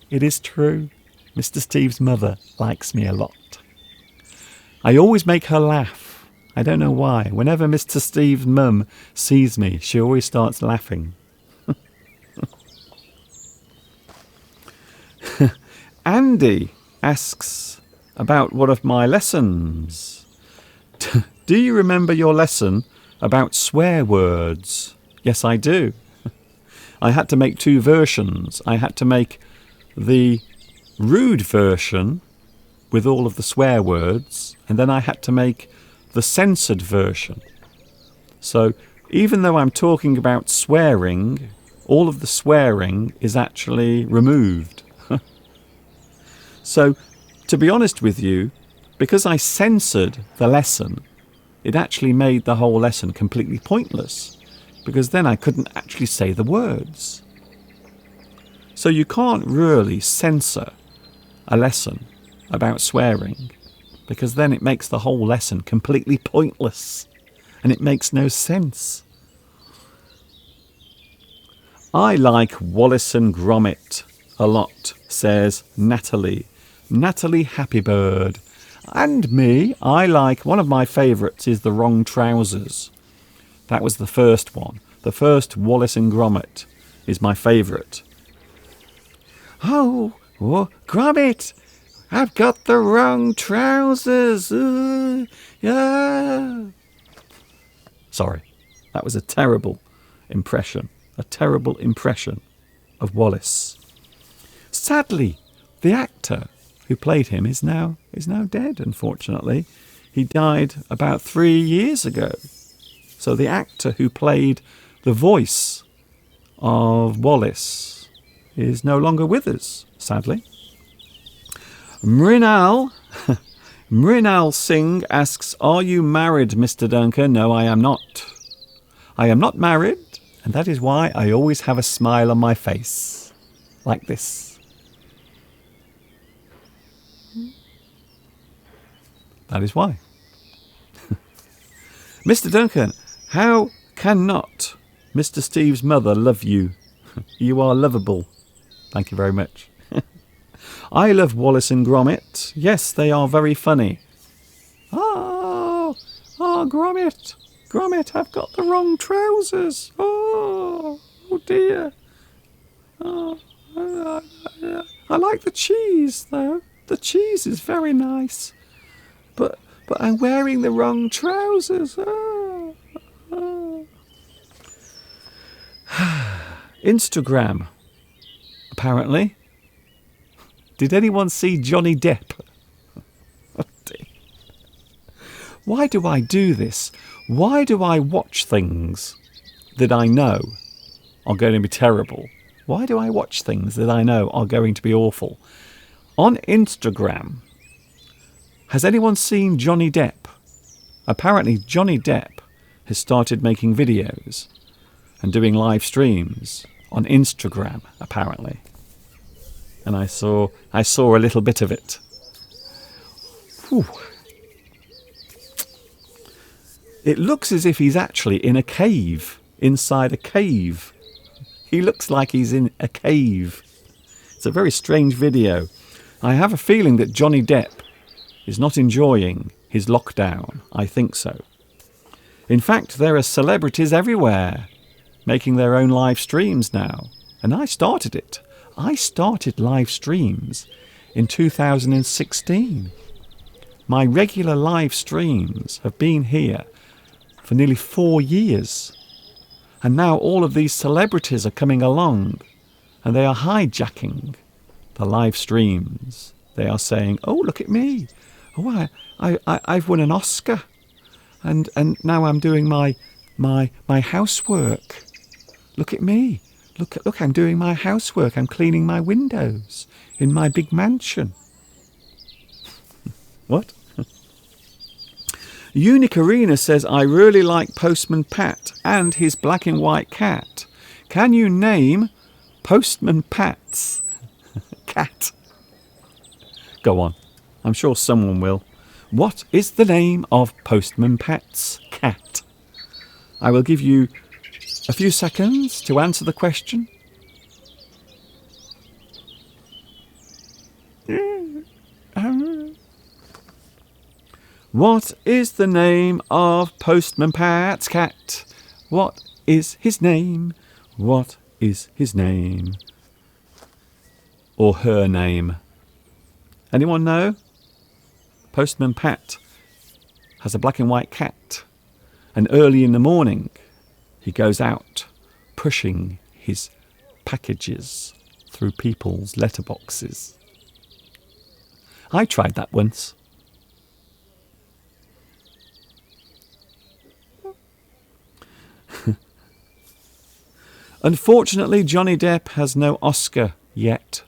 It is true. Mr. Steve's mother likes me a lot. I always make her laugh. I don't know why. Whenever Mr. Steve's mum sees me, she always starts laughing. Andy asks about one of my lessons. Do you remember your lesson about swear words? Yes, I do. I had to make two versions. I had to make the rude version with all of the swear words, and then I had to make the censored version. So even though I'm talking about swearing, all of the swearing is actually removed. So to be honest with you, because I censored the lesson, it actually made the whole lesson completely pointless, because then I couldn't actually say the words. So you can't really censor a lesson about swearing, because then it makes the whole lesson completely pointless and it makes no sense. I like Wallace and Gromit a lot, says Natalie. Natalie Happybird. And me, I like, one of my favourites is The Wrong Trousers. That was the first one. The first Wallace and Gromit is my favourite. Oh, Gromit, I've got the wrong trousers. Yeah. Sorry, that was a terrible impression. A terrible impression of Wallace. Sadly, the actor who played him is now dead, unfortunately. He died about 3 years ago. So the actor who played the voice of Wallace is no longer with us, sadly. Mrinal Singh asks, are you married, Mr. Duncan? No, I am not. I am not married, and that is why I always have a smile on my face. Like this. That is why. Mr. Duncan, how cannot Mr. Steve's mother love you? You are lovable. Thank you very much. I love Wallace and Gromit. Yes, they are very funny. Oh, Gromit. Gromit, I've got the wrong trousers. Oh dear. Oh, I like the cheese, though. The cheese is very nice. But I'm wearing the wrong trousers. Instagram, apparently. Did anyone see Johnny Depp? Why do I do this? Why do I watch things that I know are going to be terrible? Why do I watch things that I know are going to be awful? On Instagram, has anyone seen Johnny Depp? Apparently Johnny Depp has started making videos and doing live streams on Instagram, apparently. And I saw a little bit of it. Whew. It looks as if he's actually in a cave, inside a cave. He looks like he's in a cave. It's a very strange video. I have a feeling that Johnny Depp is not enjoying his lockdown. I think so. In fact, there are celebrities everywhere making their own live streams now. And I started it. I started live streams in 2016. My regular live streams have been here for nearly 4 years. And now all of these celebrities are coming along and they are hijacking the live streams. They are saying, oh, look at me. Oh, I've won an Oscar. And now I'm doing my housework. Look at me. Look, I'm doing my housework. I'm cleaning my windows in my big mansion. What? Unique Arena says, I really like Postman Pat and his black and white cat. Can you name Postman Pat's cat? Go on. I'm sure someone will. What is the name of Postman Pat's cat? I will give you a few seconds to answer the question. What is the name of Postman Pat's cat? What is his name? What is his name? Or her name? Anyone know? Postman Pat has a black and white cat. And early in the morning, he goes out pushing his packages through people's letterboxes. I tried that once. Unfortunately, Johnny Depp has no Oscar yet.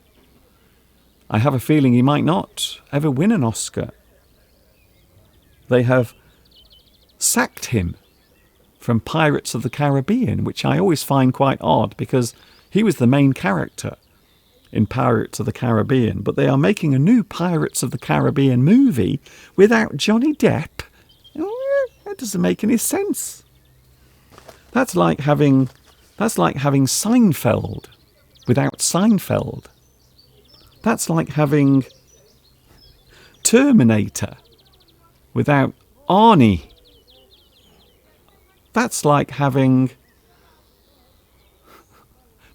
I have a feeling he might not ever win an Oscar. They have sacked him from Pirates of the Caribbean, which I always find quite odd because he was the main character in Pirates of the Caribbean. But they are making a new Pirates of the Caribbean movie without Johnny Depp. That doesn't make any sense. That's like having Seinfeld without Seinfeld. That's like having Terminator without Arnie. That's like having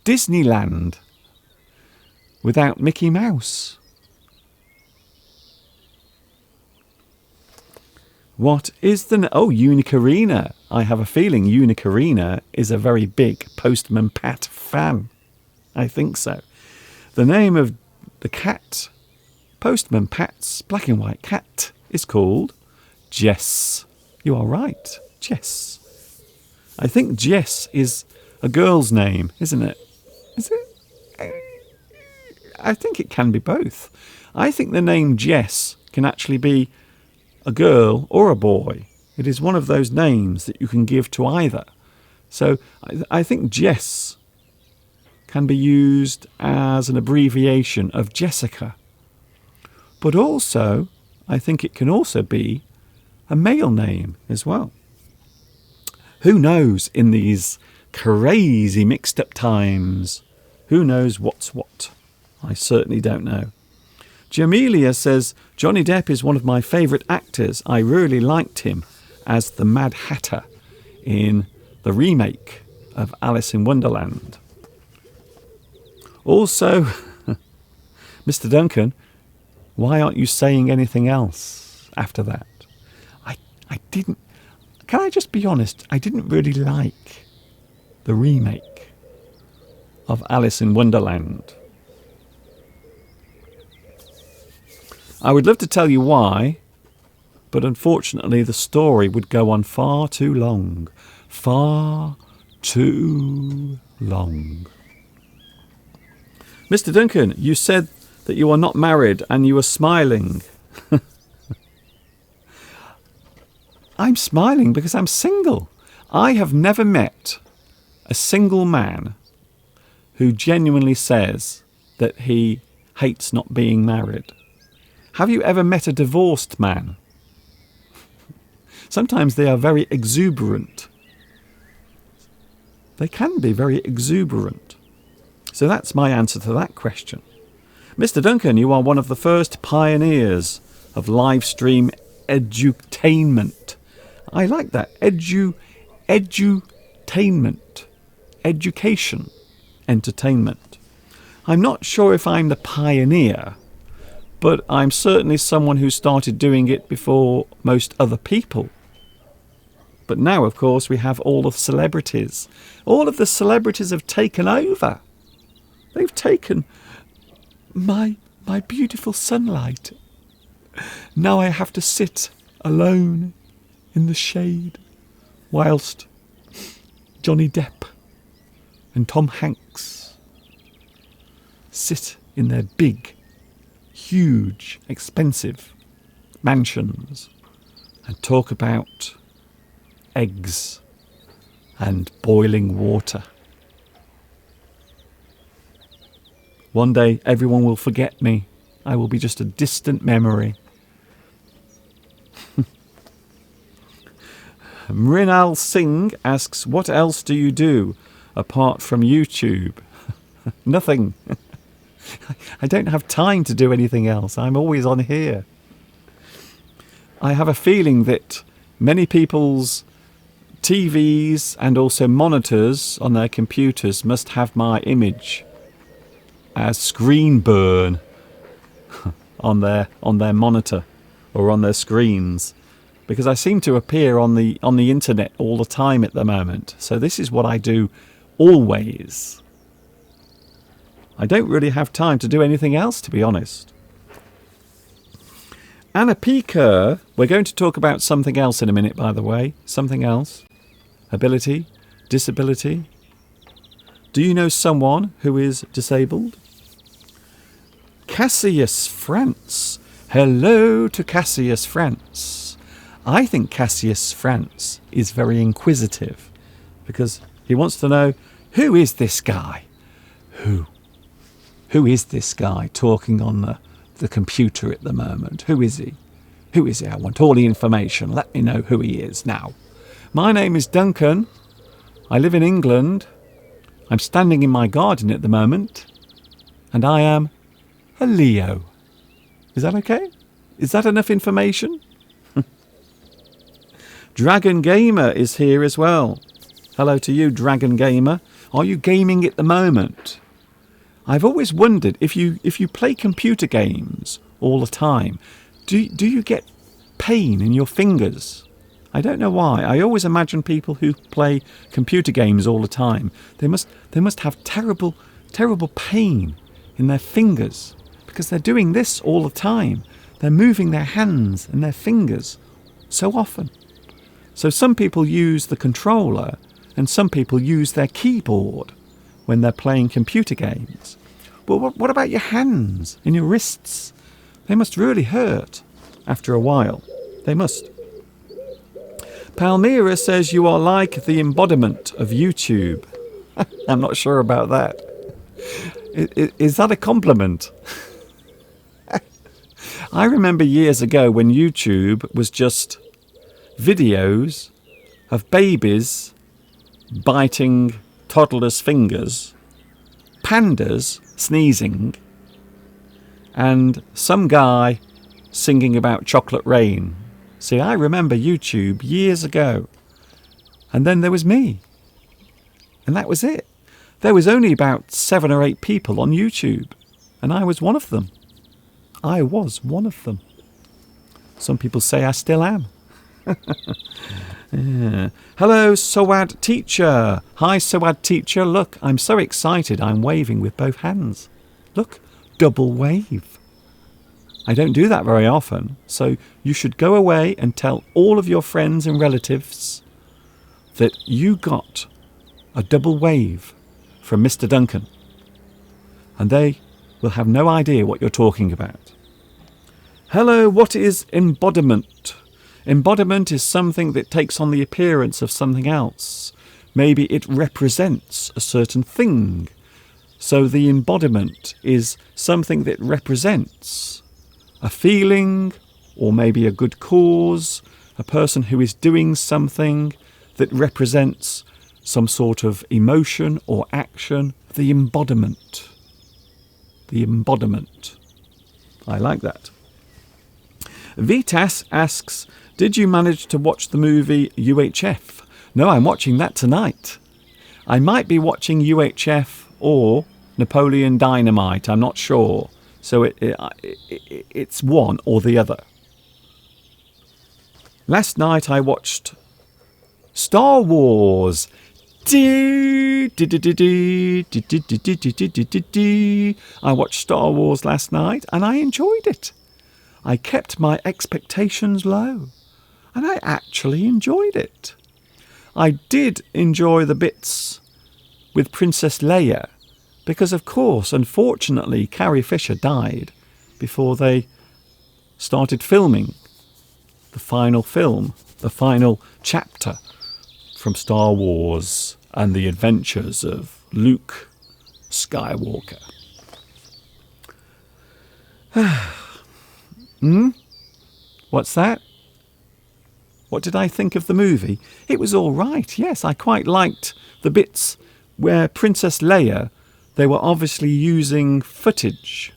Disneyland without Mickey Mouse. What is the... Oh, Unique Arena. I have a feeling Unique Arena is a very big Postman Pat fan. I think so. The name of the cat, Postman Pat's black and white cat, is called Jess. You are right, Jess. I think Jess is a girl's name, isn't it? Is it? I think it can be both. I think the name Jess can actually be a girl or a boy. It is one of those names that you can give to either. So I think Jess can be used as an abbreviation of Jessica. But also, I think it can also be a male name as well. Who knows in these crazy mixed up times? Who knows what's what? I certainly don't know. Jamelia says, Johnny Depp is one of my favourite actors. I really liked him as the Mad Hatter in the remake of Alice in Wonderland. Also, Mr. Duncan, Why aren't you saying anything else after that? I didn't... Can I just be honest? I didn't really like the remake of Alice in Wonderland. I would love to tell you why, but unfortunately the story would go on far too long. Far too long. Mr. Duncan, you said that you are not married and you are smiling. I'm smiling because I'm single. I have never met a single man who genuinely says that he hates not being married. Have you ever met a divorced man? Sometimes they are very exuberant. They can be very exuberant. So that's my answer to that question. Mr. Duncan, you are one of the first pioneers of live stream edutainment. I like that. Edutainment. Education. Entertainment. I'm not sure if I'm the pioneer, but I'm certainly someone who started doing it before most other people. But now, of course, we have all of celebrities. All of the celebrities have taken over. They've taken my beautiful sunlight. Now I have to sit alone in the shade whilst Johnny Depp and Tom Hanks sit in their big, huge, expensive mansions and talk about eggs and boiling water. One day everyone will forget me. I will be just a distant memory. Mrinal Singh asks, what else do you do apart from YouTube? Nothing. I don't have time to do anything else. I'm always on here. I have a feeling that many people's TVs and also monitors on their computers must have my image as screen burn on their monitor or on their screens, because I seem to appear on the internet all the time at the moment. So this is what I do always. I don't really have time to do anything else, to be honest. Anna P. Kerr, we're going to talk about something else in a minute, by the way. Something else. Ability, disability. Do you know someone who is disabled? Cassius France. Hello to Cassius France. I think Cassius France is very inquisitive because he wants to know, who is this guy? Who is this guy talking on the computer at the moment? Who is he? Who is he? I want all the information. Let me know who he is now. My name is Duncan. I live in England. I'm standing in my garden at the moment. And I am a Leo. Is that okay? Is that enough information? Dragon Gamer is here as well. Hello to you, Dragon Gamer. Are you gaming at the moment? I've always wondered, if you play computer games all the time, do you get pain in your fingers? I don't know why. I always imagine people who play computer games all the time, they must have terrible pain in their fingers because they're doing this all the time. They're moving their hands and their fingers so often. So some people use the controller and some people use their keyboard when they're playing computer games. But what about your hands and your wrists? They must really hurt after a while. They must. Palmyra says you are like the embodiment of YouTube. I'm not sure about that. Is that a compliment? I remember years ago when YouTube was just videos of babies biting toddlers' fingers, pandas sneezing, and some guy singing about chocolate rain. See, I remember YouTube years ago. And then there was me. And that was it. There was only about 7 or 8 people on YouTube. And I was one of them. I was one of them. Some people say I still am. Yeah. Hello, Sawad teacher. Hi, Sawad teacher. Look, I'm so excited. I'm waving with both hands. Look, double wave. I don't do that very often, so you should go away and tell all of your friends and relatives that you got a double wave from Mr. Duncan, and they will have no idea what you're talking about. Hello, what is embodiment? Embodiment is something that takes on the appearance of something else. Maybe it represents a certain thing. So the embodiment is something that represents a feeling, or maybe a good cause, a person who is doing something that represents some sort of emotion or action. The embodiment. The embodiment. I like that. Vitas asks, did you manage to watch the movie UHF? No, I'm watching that tonight. I might be watching UHF or Napoleon Dynamite, I'm not sure. So it's one or the other. Last night I watched Star Wars. I watched Star Wars last night and I enjoyed it. I kept my expectations low and I actually enjoyed it. I did enjoy the bits with Princess Leia because, of course, unfortunately, Carrie Fisher died before they started filming the final film, the final chapter from Star Wars and the adventures of Luke Skywalker. What's that? What did I think of the movie? It was all right, yes. I quite liked the bits where Princess Leia, they were obviously using footage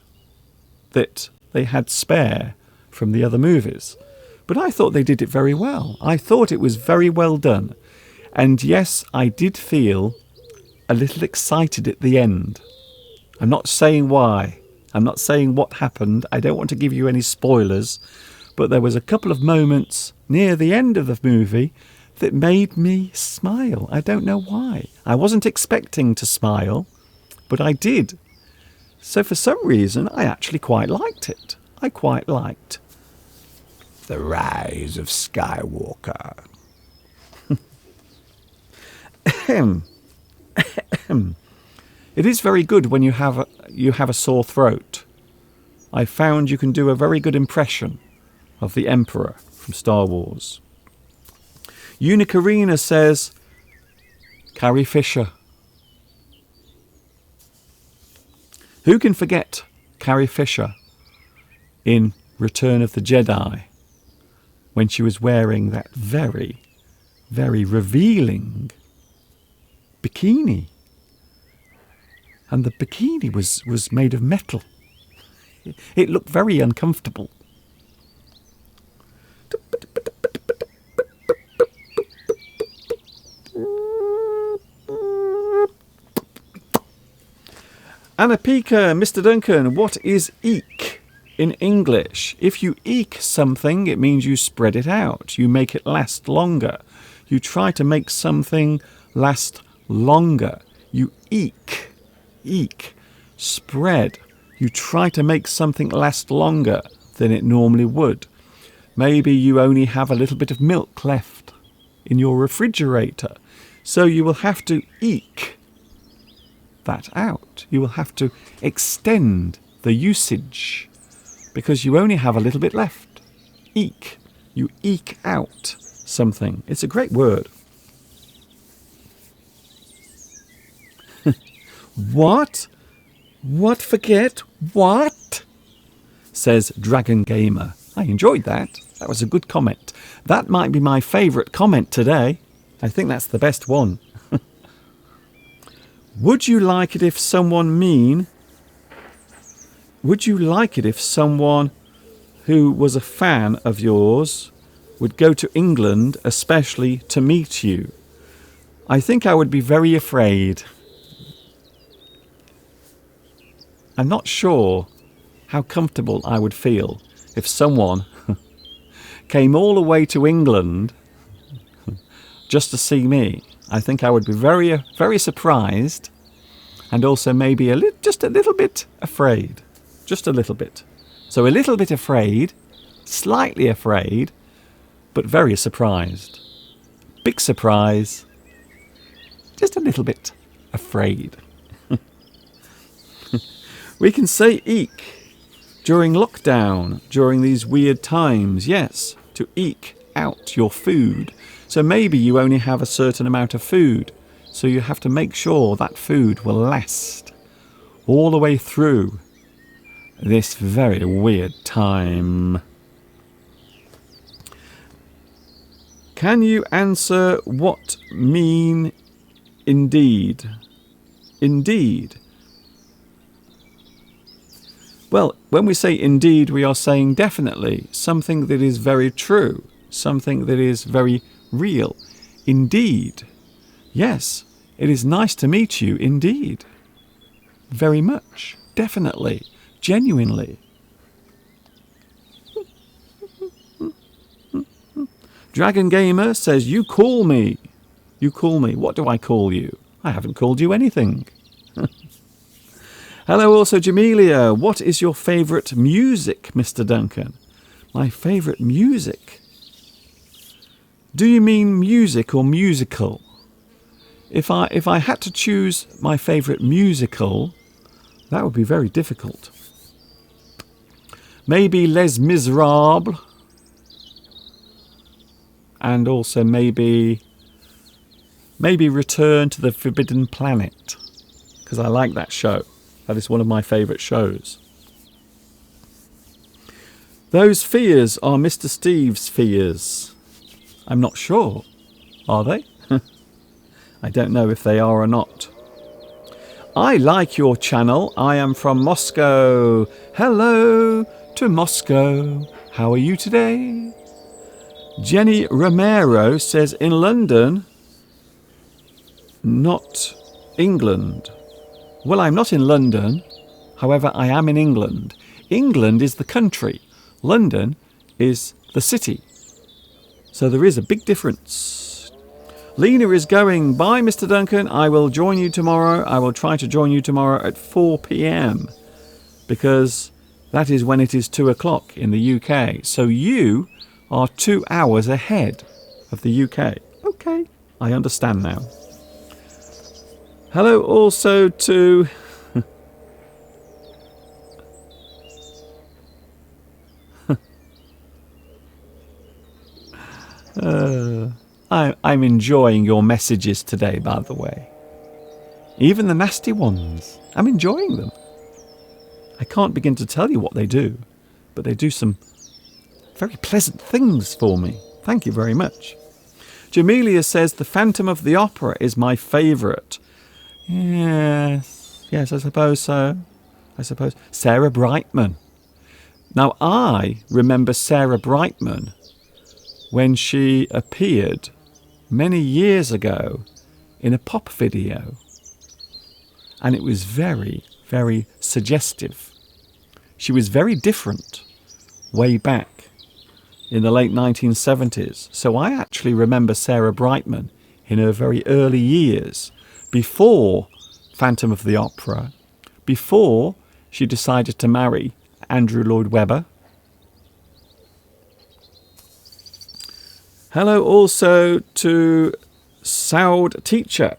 that they had spare from the other movies. But I thought they did it very well. I thought it was very well done. And yes, I did feel a little excited at the end. I'm not saying why. I'm not saying what happened. I don't want to give you any spoilers. But there was a couple of moments near the end of the movie that made me smile. I don't know why. I wasn't expecting to smile, but I did. So for some reason, I actually quite liked it. I quite liked The Rise of Skywalker. It is very good when you have a sore throat. I found you can do a very good impression of the Emperor from Star Wars. Unicarina says, Carrie Fisher. Who can forget Carrie Fisher in Return of the Jedi when she was wearing that very, very revealing bikini? And the bikini was made of metal. It looked very uncomfortable. Anapika, Mr. Duncan, what is eek in English? If you eek something, it means you spread it out. You make it last longer. You try to make something last longer. You eek. Eek. Spread. You try to make something last longer than it normally would. Maybe you only have a little bit of milk left in your refrigerator. So you will have to eek that out. You will have to extend the usage because you only have a little bit left. Eke. You eke out something. It's a great word. What? What forget? What? Says Dragon Gamer. I enjoyed that. That was a good comment. That might be my favourite comment today. I think that's the best one. Would you like it if someone who was a fan of yours would go to England, especially to meet you? I think I would be very afraid. I'm not sure how comfortable I would feel if someone came all the way to England just to see me. I think I would be very, very surprised, and also maybe just a little bit afraid. Just a little bit. So a little bit afraid, slightly afraid, but very surprised. Big surprise, just a little bit afraid. We can say eke during lockdown, during these weird times, yes, to eke out your food. So maybe you only have a certain amount of food, so you have to make sure that food will last all the way through this very weird time. Can you answer what mean indeed? Indeed. Well, when we say indeed, we are saying definitely, something that is very true, something that is very real. Indeed. Yes, it is nice to meet you, indeed. Very much. Definitely. Genuinely. Dragon Gamer says, you call me. You call me. What do I call you? I haven't called you anything. Hello also, Jamelia. What is your favourite music, Mr. Duncan? My favourite music? Do you mean music or musical? If I had to choose my favourite musical, that would be very difficult. Maybe Les Miserables. And also maybe Return to the Forbidden Planet, because I like that show. That is one of my favourite shows. Those fears are Mr. Steve's fears. I'm not sure. Are they? I don't know if they are or not. I like your channel. I am from Moscow. Hello to Moscow. How are you today? Jenny Romero says, in London, not England. Well, I'm not in London. However, I am in England. England is the country. London is the city. So there is a big difference. Lena is going, bye Mr. Duncan. I will join you tomorrow. I will try to join you tomorrow at 4 p.m. because that is when it is 2 o'clock in the UK. So you are 2 hours ahead of the UK. Okay, I understand now. Hello also to... I'm enjoying your messages today, by the way. Even the nasty ones. I'm enjoying them. I can't begin to tell you what they do, but they do some very pleasant things for me. Thank you very much. Jamelia says, the Phantom of the Opera is my favourite. Yes, I suppose so. I suppose. Sarah Brightman. Now, I remember Sarah Brightman when she appeared many years ago in a pop video. And it was very, very suggestive. She was very different way back in the late 1970s. So I actually remember Sarah Brightman in her very early years, before Phantom of the Opera, before she decided to marry Andrew Lloyd Webber. Hello also to Saud Teacher.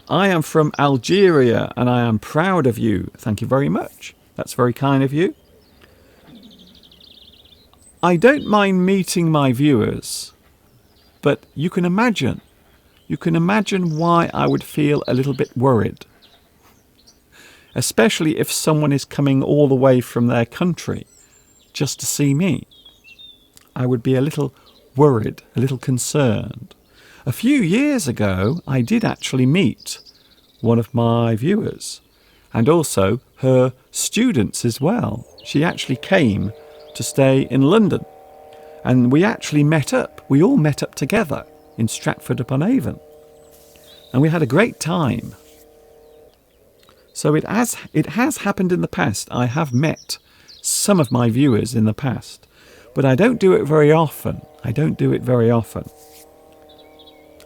I am from Algeria and I am proud of you. Thank you very much. That's very kind of you. I don't mind meeting my viewers, but you can imagine why I would feel a little bit worried. Especially if someone is coming all the way from their country just to see me. I would be a little worried, a little concerned. A few years ago, I did actually meet one of my viewers, and also her students as well. She actually came to stay in London, and we actually met up. We all met up together in Stratford-upon-Avon, and we had a great time. So it has happened in the past. I have met some of my viewers in the past, but I don't do it very often. I don't do it very often.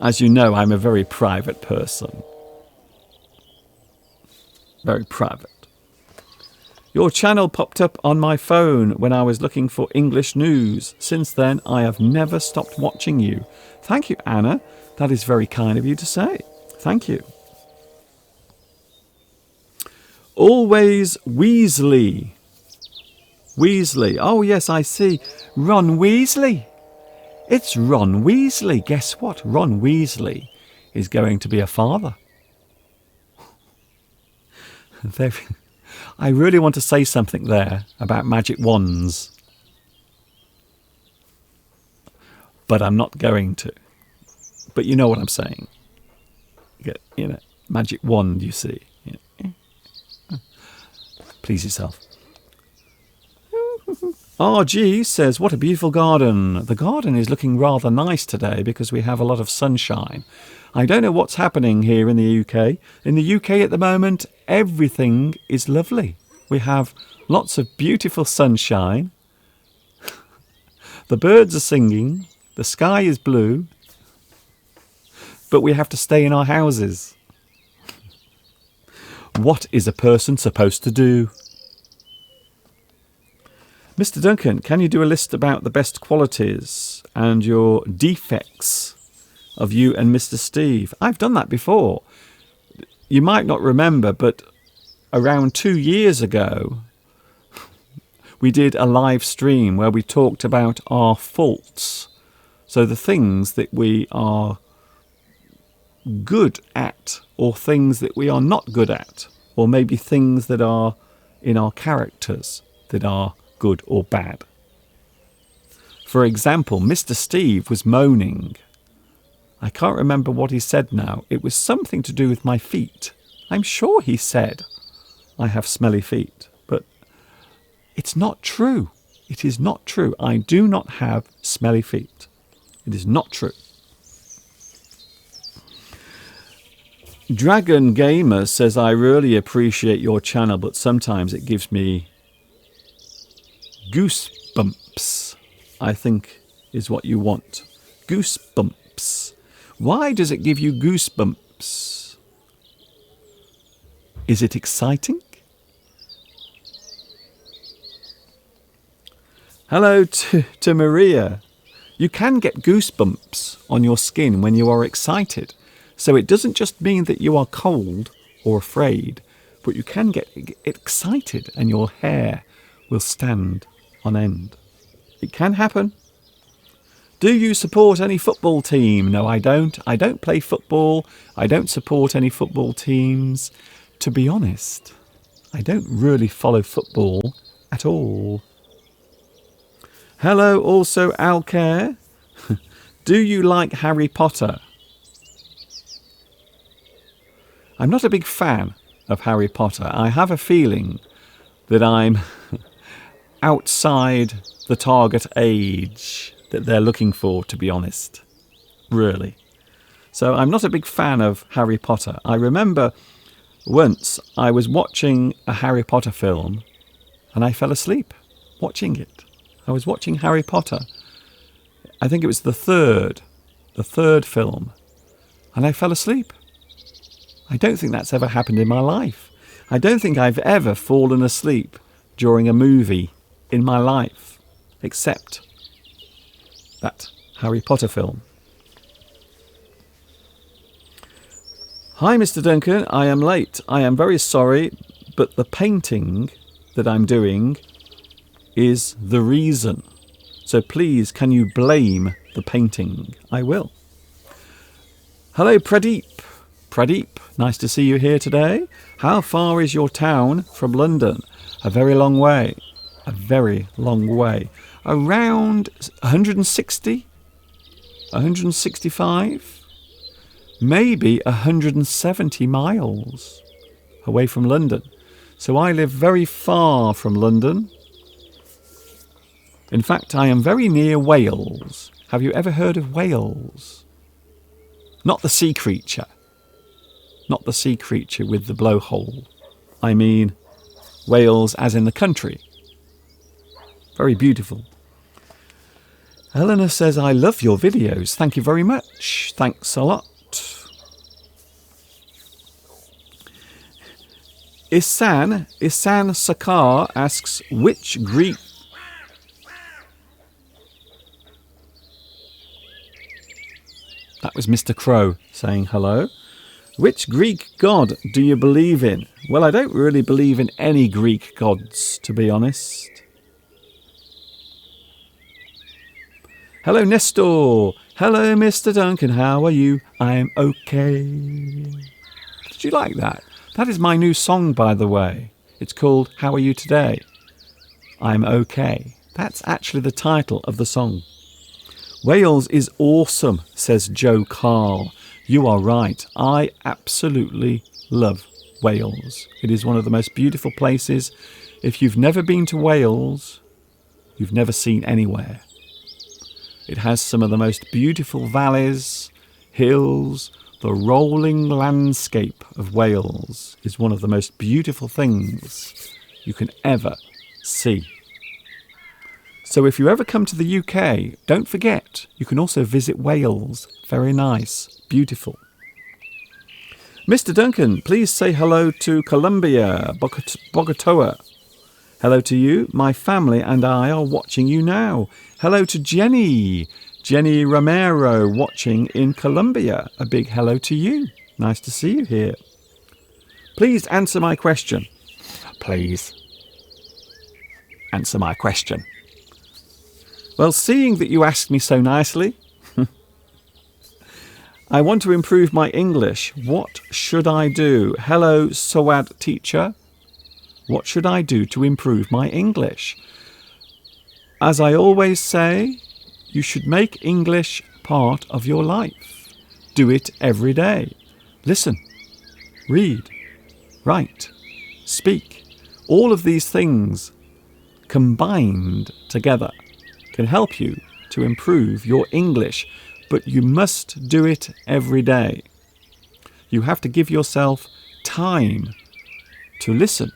As you know, I'm a very private person. Very private. Your channel popped up on my phone when I was looking for English news. Since then, I have never stopped watching you. Thank you, Anna. That is very kind of you to say. Thank you. Always Weasley. Weasley. Oh, yes, I see. Ron Weasley. It's Ron Weasley. Guess what? Ron Weasley is going to be a father. I really want to say something there about magic wands, but I'm not going to. But you know what I'm saying. You know, magic wand, you see. Please yourself. RG says, what a beautiful garden. The garden is looking rather nice today because we have a lot of sunshine. I don't know what's happening here in the UK. In the UK at the moment, everything is lovely. We have lots of beautiful sunshine. The birds are singing. The sky is blue. But we have to stay in our houses. What is a person supposed to do? Mr. Duncan, can you do a list about the best qualities and your defects of you and Mr. Steve? I've done that before. You might not remember, but around 2 years ago, we did a live stream where we talked about our faults. So the things that we are good at, or things that we are not good at, or maybe things that are in our characters that are good or bad. For example, Mr. Steve was moaning. I can't remember what he said now. It was something to do with my feet. I'm sure he said I have smelly feet, but it's not true. It is not true. I do not have smelly feet. It is not true. Dragon Gamer says, I really appreciate your channel, but sometimes it gives me goosebumps, I think is what you want. Goosebumps. Why does it give you goosebumps? Is it exciting? Hello to Maria. You can get goosebumps on your skin when you are excited. So it doesn't just mean that you are cold or afraid, but you can get excited and your hair will stand on end. It can happen. Do you support any football team? No, I don't. I don't play football. I don't support any football teams. To be honest, I don't really follow football at all. Hello, also Alcare. Do you like Harry Potter? I'm not a big fan of Harry Potter. I have a feeling that I'm outside the target age that they're looking for, to be honest. Really. So I'm not a big fan of Harry Potter. I remember once I was watching a Harry Potter film and I fell asleep watching it. I was watching Harry Potter. I think it was the third film, and I fell asleep. I don't think that's ever happened in my life. I don't think I've ever fallen asleep during a movie in my life, except that Harry Potter film. Hi, Mr. Duncan. I am late. I am very sorry, but the painting that I'm doing is the reason. So please, can you blame the painting? I will. Hello, Pradeep. Pradeep, nice to see you here today. How far is your town from London? A very long way. A very long way. Around 160? 165? Maybe 170 miles away from London. So I live very far from London. In fact, I am very near Wales. Have you ever heard of Wales? Not the sea creature. Not the sea creature with the blowhole. I mean Wales as in the country. Very beautiful. Helena says, I love your videos. Thank you very much. Thanks a lot. Isan Sakar asks, which Greek... That was Mr. Crow saying hello. Which Greek god do you believe in? Well, I don't really believe in any Greek gods, to be honest. Hello, Nestor. Hello, Mr. Duncan. How are you? I'm okay. Did you like that? That is my new song, by the way. It's called How Are You Today? I'm okay. That's actually the title of the song. Wales is awesome, says Joe Carl. You are right. I absolutely love Wales. It is one of the most beautiful places. If you've never been to Wales, you've never seen anywhere. It has some of the most beautiful valleys, hills. The rolling landscape of Wales is one of the most beautiful things you can ever see. So if you ever come to the UK, don't forget, you can also visit Wales. Very nice, beautiful. Mr. Duncan, please say hello to Colombia, Bogota. Hello to you. My family and I are watching you now. Hello to Jenny Romero watching in Colombia. A big hello to you. Nice to see you here. Please answer my question. Please answer my question. Well, seeing that you asked me so nicely, I want to improve my English. What should I do? Hello, Sawad teacher. What should I do to improve my English? As I always say, you should make English part of your life. Do it every day. Listen, read, write, speak. All of these things combined together can help you to improve your English, but you must do it every day. You have to give yourself time to listen,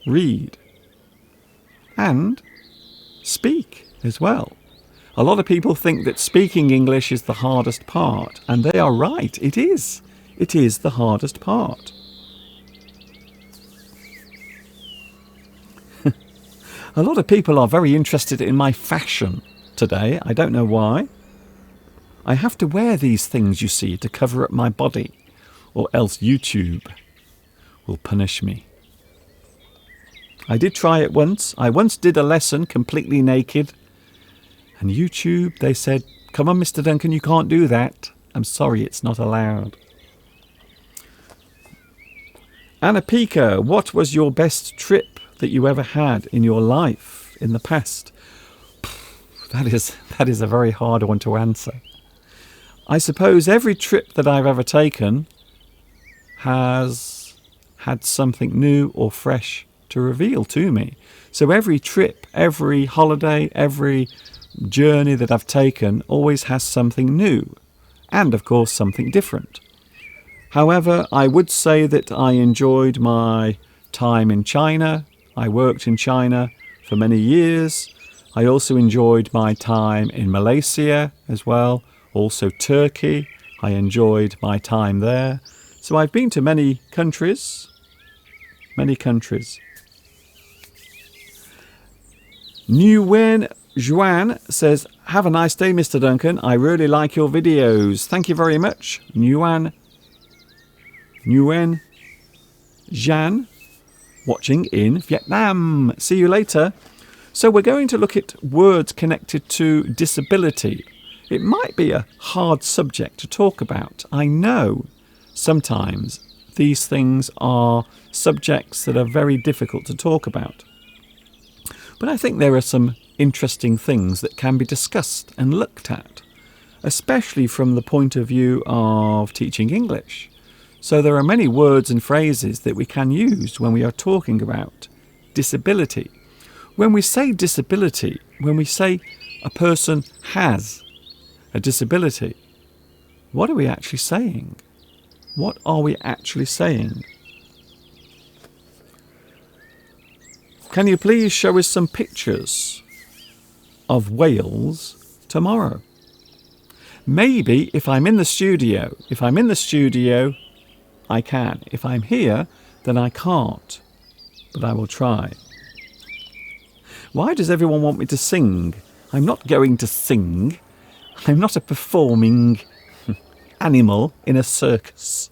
read, and speak as well. A lot of people think that speaking English is the hardest part, and they are right. It is. It is the hardest part. A lot of people are very interested in my fashion today. I don't know why. I have to wear these things, you see, to cover up my body, or else YouTube will punish me. I did try it once. I once did a lesson completely naked, and YouTube, they said, come on, Mr. Duncan, you can't do that. I'm sorry, it's not allowed. Anna Pika, what was your best trip that you ever had in your life in the past? That is a very hard one to answer. I suppose every trip that I've ever taken has had something new or fresh to reveal to me. So every trip, every holiday, every journey that I've taken always has something new and, of course, something different. However, I would say that I enjoyed my time in China. I worked in China for many years. I also enjoyed my time in Malaysia as well, also Turkey. I enjoyed my time there. So I've been to many countries. Nguyen Juan says, have a nice day, Mr. Duncan. I really like your videos. Thank you very much. Nguyen Jan, watching in Vietnam. See you later. So we're going to look at words connected to disability. It might be a hard subject to talk about. I know sometimes these things are subjects that are very difficult to talk about. But I think there are some interesting things that can be discussed and looked at, especially from the point of view of teaching English. So there are many words and phrases that we can use when we are talking about disability. When we say disability, when we say a person has a disability, what are we actually saying? What are we actually saying? Can you please show us some pictures of Wales tomorrow. Maybe if I'm in the studio, I can. If I'm here, then I can't. But I will try. Why does everyone want me to sing? I'm not going to sing. I'm not a performing animal in a circus.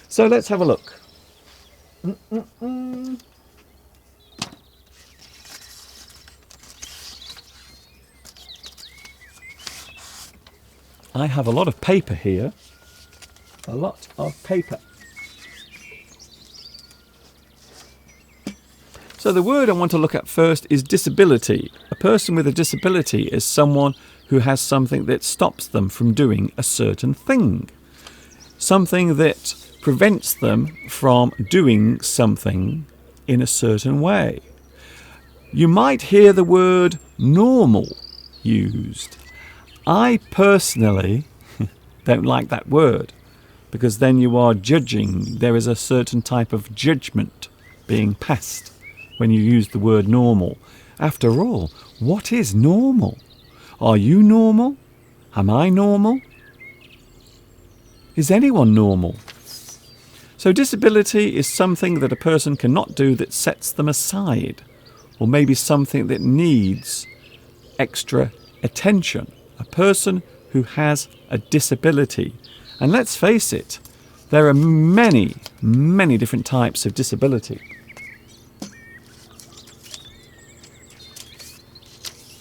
So let's have a look. I have a lot of paper here. A lot of paper. So the word I want to look at first is disability. A person with a disability is someone who has something that stops them from doing a certain thing. Something that prevents them from doing something in a certain way. You might hear the word normal used. I personally don't like that word, because then you are judging. There is a certain type of judgment being passed when you use the word normal. After all, what is normal? Are you normal? Am I normal? Is anyone normal? So disability is something that a person cannot do that sets them aside, or maybe something that needs extra attention. A person who has a disability. And let's face it, there are many, many different types of disability.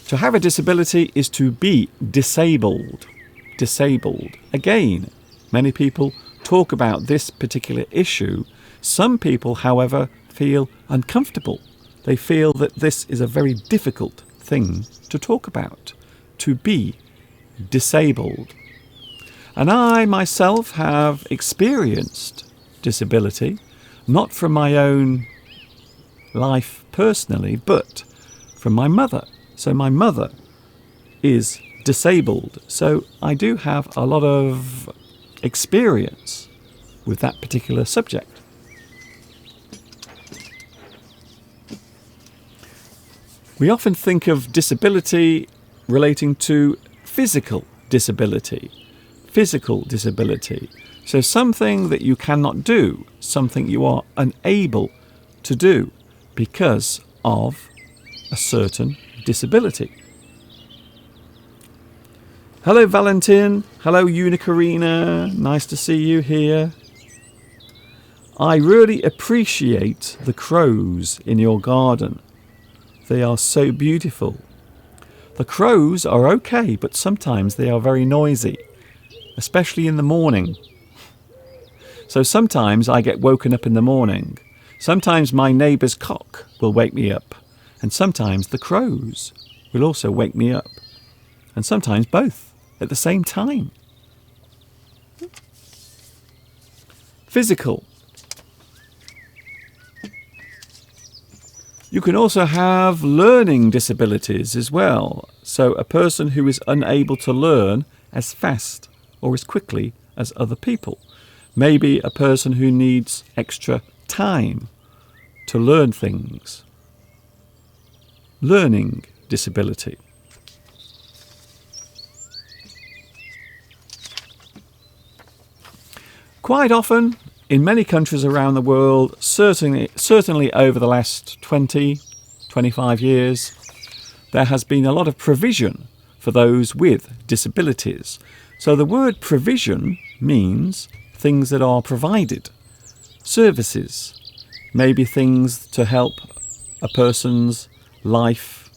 To have a disability is to be disabled. Disabled. Again, many people talk about this particular issue. Some people, however, feel uncomfortable. They feel that this is a very difficult thing to talk about. To be disabled. And I myself have experienced disability, not from my own life personally, but from my mother. So my mother is disabled. So I do have a lot of experience with that particular subject. We often think of disability relating to physical disability. Physical disability. So something that you cannot do, something you are unable to do because of a certain disability. Hello Valentin, hello Unicorina, nice to see you here. I really appreciate the crows in your garden. They are so beautiful. The crows are okay, but sometimes they are very noisy, especially in the morning. So sometimes I get woken up in the morning. Sometimes my neighbour's cock will wake me up, and sometimes the crows will also wake me up, and sometimes both at the same time. Physical. You can also have learning disabilities as well. So a person who is unable to learn as fast or as quickly as other people. Maybe a person who needs extra time to learn things. Learning disability. Quite often, in many countries around the world, certainly over the last 20, 25 years, there has been a lot of provision for those with disabilities. So the word provision means things that are provided, services, maybe things to help a person's life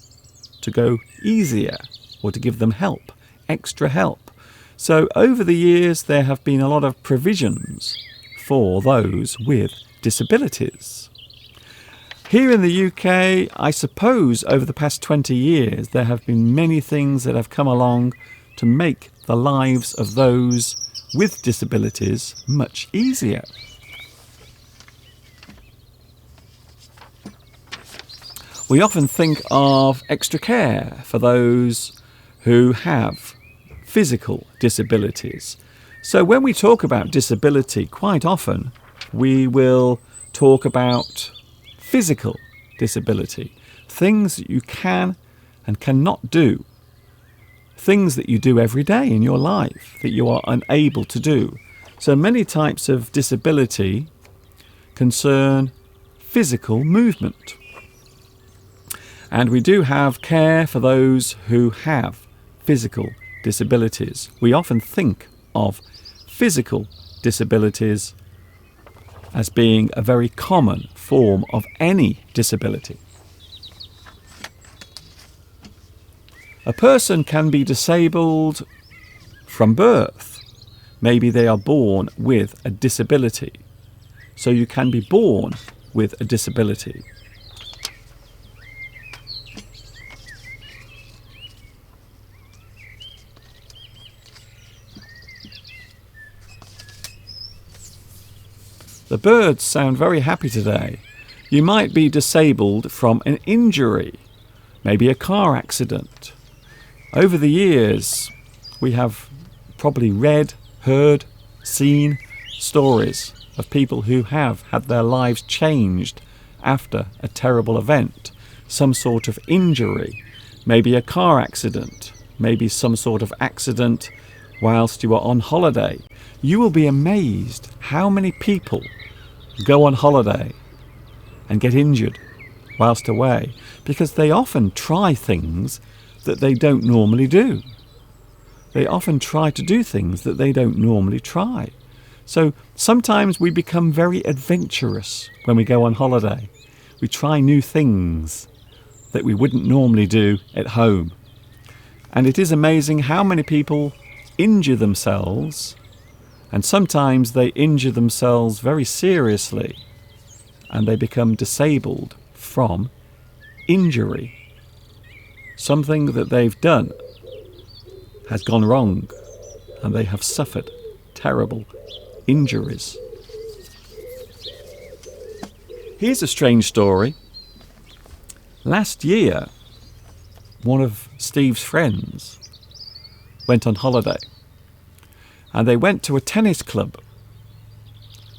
to go easier or to give them help, extra help. So over the years there have been a lot of provisions for those with disabilities. Here in the UK, I suppose over the past 20 years there have been many things that have come along to make the lives of those with disabilities much easier. We often think of extra care for those who have physical disabilities. So when we talk about disability, quite often we will talk about physical disability, things that you can and cannot do, things that you do every day in your life that you are unable to do. So many types of disability concern physical movement. And we do have care for those who have physical disabilities. We often think of physical disabilities as being a very common form of any disability. A person can be disabled from birth. Maybe they are born with a disability. So you can be born with a disability. The birds sound very happy today. You might be disabled from an injury, maybe a car accident. Over the years, we have probably read, heard, seen stories of people who have had their lives changed after a terrible event, some sort of injury, maybe a car accident, maybe some sort of accident whilst you are on holiday. You will be amazed how many people go on holiday and get injured whilst away, because they often try things that they don't normally do. They often try to do things that they don't normally try. So sometimes we become very adventurous when we go on holiday. We try new things that we wouldn't normally do at home. And it is amazing how many people injure themselves, and sometimes they injure themselves very seriously and they become disabled from injury. Something that they've done has gone wrong and they have suffered terrible injuries. Here's a strange story. Last year, one of Steve's friends went on holiday, and they went to a tennis club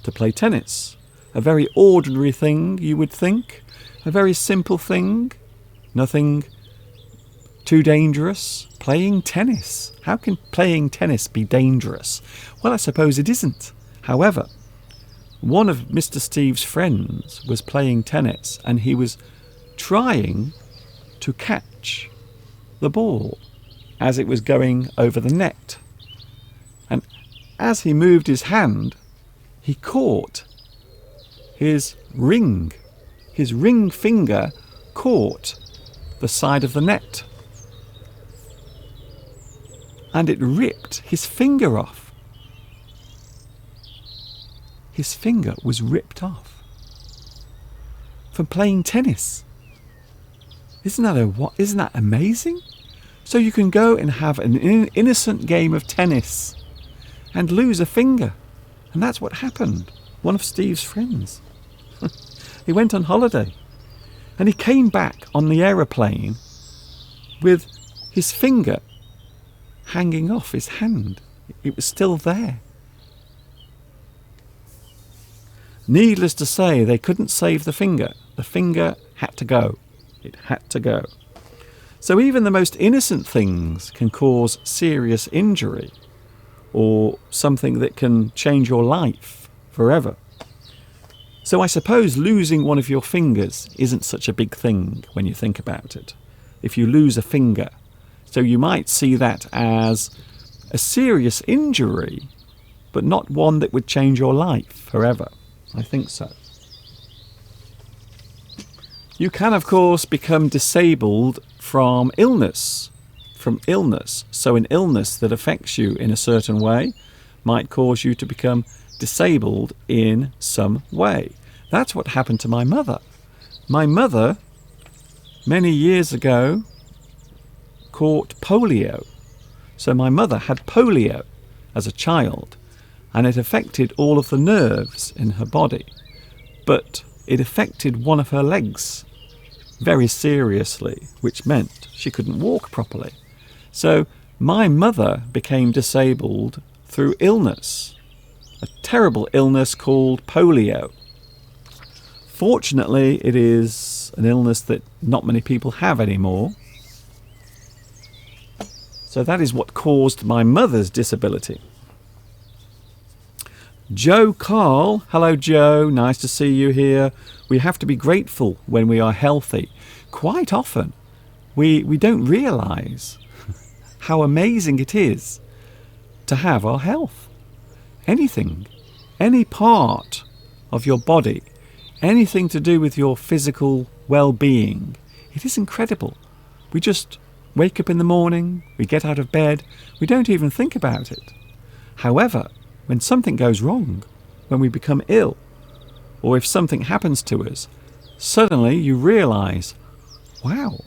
to play tennis. A very ordinary thing, you would think. A very simple thing. Nothing too dangerous. Playing tennis. How can playing tennis be dangerous? Well, I suppose it isn't. However, one of Mr. Steve's friends was playing tennis, and he was trying to catch the ball as it was going over the net. And as he moved his hand, he caught his ring. His ring finger caught the side of the net. And it ripped his finger off. His finger was ripped off from playing tennis. Isn't that amazing? So you can go and have an innocent game of tennis and lose a finger. And that's what happened. One of Steve's friends. He went on holiday and he came back on the aeroplane with his finger hanging off his hand. It was still there. Needless to say, they couldn't save the finger. The finger had to go. It had to go. So even the most innocent things can cause serious injury, or something that can change your life forever. So I suppose losing one of your fingers isn't such a big thing when you think about it. If you lose a finger, so you might see that as a serious injury, but not one that would change your life forever. I think so. You can, of course, become disabled from illness. So an illness that affects you in a certain way might cause you to become disabled in some way. That's what happened to my mother. My mother, many years ago, caught polio. So my mother had polio as a child, and it affected all of the nerves in her body. But it affected one of her legs very seriously, which meant she couldn't walk properly. So my mother became disabled through illness, a terrible illness called polio. Fortunately, it is an illness that not many people have anymore. So that is what caused my mother's disability. Joe Carl, hello Joe, nice to see you here. We have to be grateful when we are healthy. Quite often we don't realise how amazing it is to have our health. Anything, any part of your body, anything to do with your physical well-being, it is incredible. We just wake up in the morning, we get out of bed, we don't even think about it. However, when something goes wrong, when we become ill, or if something happens to us, suddenly you realise, wow,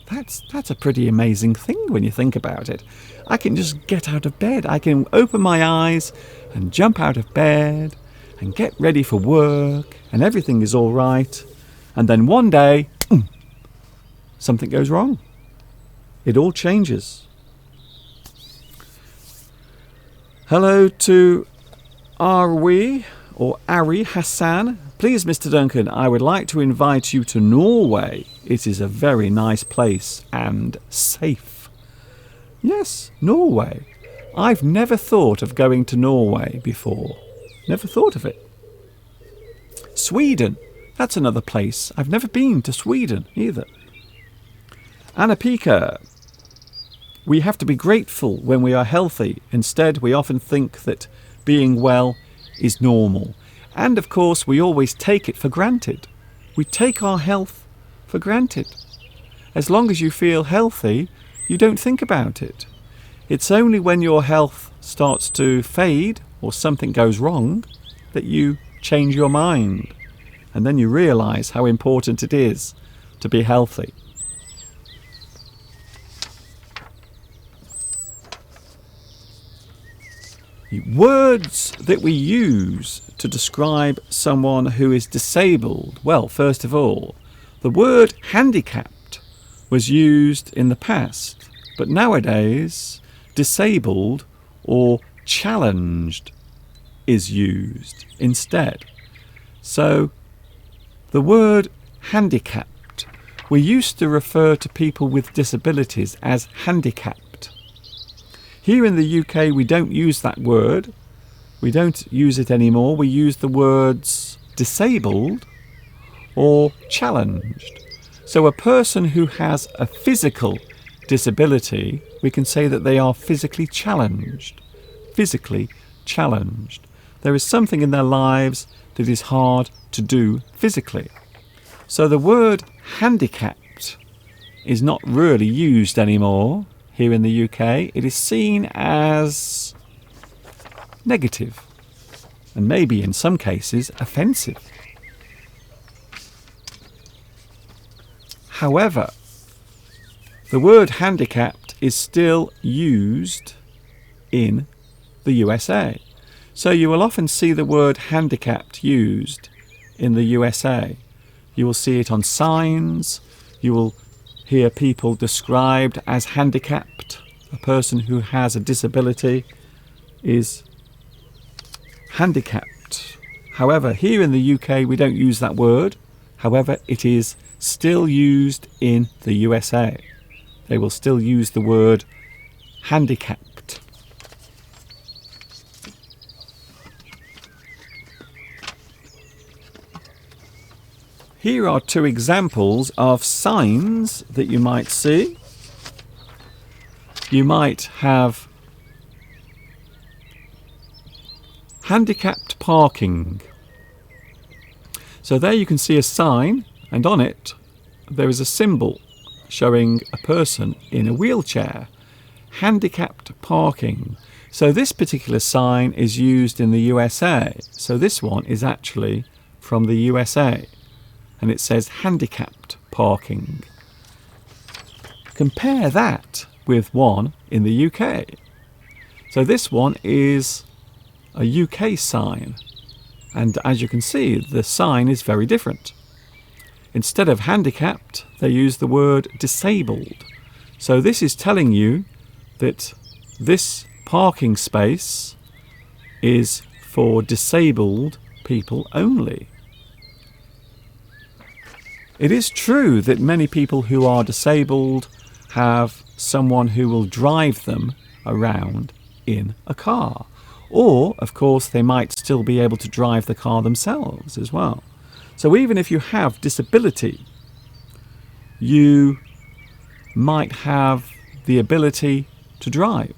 that's a pretty amazing thing when you think about it. I can just get out of bed, I can open my eyes and jump out of bed and get ready for work and everything is all right. And then one day, something goes wrong. It all changes. Hello to Ari Hassan. Please, Mr. Duncan, I would like to invite you to Norway. It is a very nice place and safe. Yes, Norway. I've never thought of going to Norway before. Never thought of it. Sweden. That's another place. I've never been to Sweden either. Anna Pika. We have to be grateful when we are healthy. Instead, we often think that being well is normal. And of course, we always take it for granted. We take our health for granted. As long as you feel healthy, you don't think about it. It's only when your health starts to fade or something goes wrong that you change your mind. And then you realise how important it is to be healthy. Words that we use to describe someone who is disabled. Well, first of all, the word handicapped was used in the past, but nowadays disabled or challenged is used instead. So the word handicapped, we used to refer to people with disabilities as handicapped. Here in the UK, we don't use that word. We don't use it anymore. We use the words disabled or challenged. So a person who has a physical disability, we can say that they are physically challenged. Physically challenged. There is something in their lives that is hard to do physically. So the word handicapped is not really used anymore. Here in the UK, it is seen as negative and maybe in some cases offensive. However, the word handicapped is still used in the USA. So you will often see the word handicapped used in the USA. You will see it on signs. You will hear people described as handicapped. A person who has a disability is handicapped. However, here in the UK we don't use that word. However, it is still used in the USA. They will still use the word handicapped. Here are two examples of signs that you might see. You might have handicapped parking. So there you can see a sign, and on it there is a symbol showing a person in a wheelchair. Handicapped parking. So this particular sign is used in the USA. So this one is actually from the USA. And it says handicapped parking. Compare that with one in the UK. So this one is a UK sign. And as you can see, the sign is very different. Instead of handicapped, they use the word disabled. So this is telling you that this parking space is for disabled people only. It is true that many people who are disabled have someone who will drive them around in a car. Or, of course, they might still be able to drive the car themselves as well. So even if you have disability, you might have the ability to drive.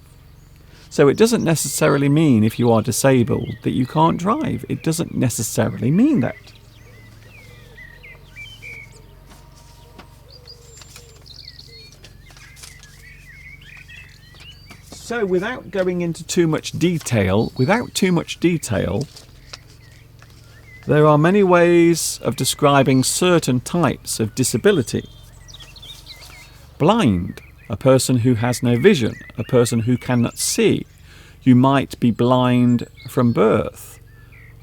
So it doesn't necessarily mean if you are disabled that you can't drive. It doesn't necessarily mean that. So without going into too much detail, there are many ways of describing certain types of disability. Blind, a person who has no vision, a person who cannot see. You might be blind from birth.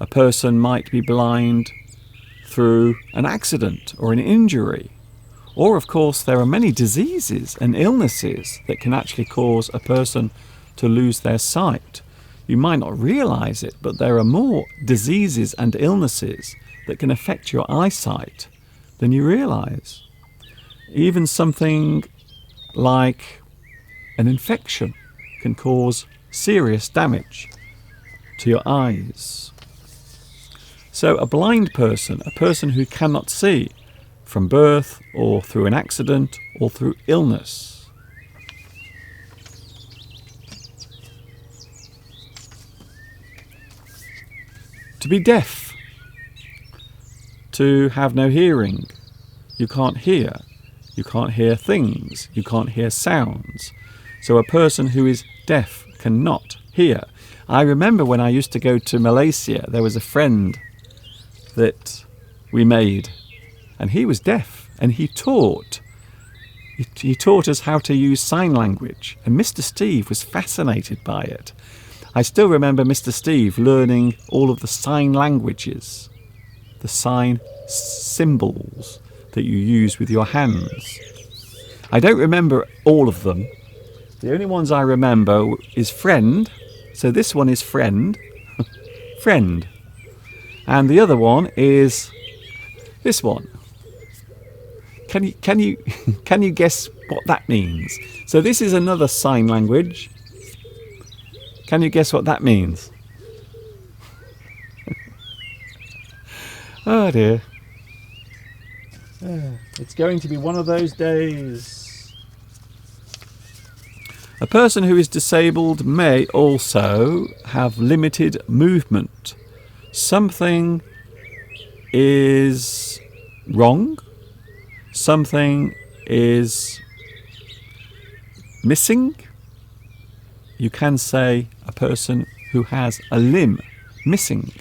A person might be blind through an accident or an injury. Or, of course, there are many diseases and illnesses that can actually cause a person to lose their sight. You might not realize it, but there are more diseases and illnesses that can affect your eyesight than you realize. Even something like an infection can cause serious damage to your eyes. So a blind person, a person who cannot see from birth or through an accident or through illness. To be deaf, to have no hearing, you can't hear things, you can't hear sounds. So a person who is deaf cannot hear. I remember when I used to go to Malaysia, there was a friend that we made, and he was deaf, and he taught us how to use sign language, and Mr. Steve was fascinated by it. I still remember Mr. Steve learning all of the sign languages, the sign symbols that you use with your hands. I don't remember all of them. The only ones I remember is friend. So this one is friend. Friend. And the other one is this one. Can you guess what that means? So this is another sign language. Can you guess what that means? Oh dear. It's going to be one of those days. A person who is disabled may also have limited movement. Something is wrong. Something is missing. You can say a person who has a limb missing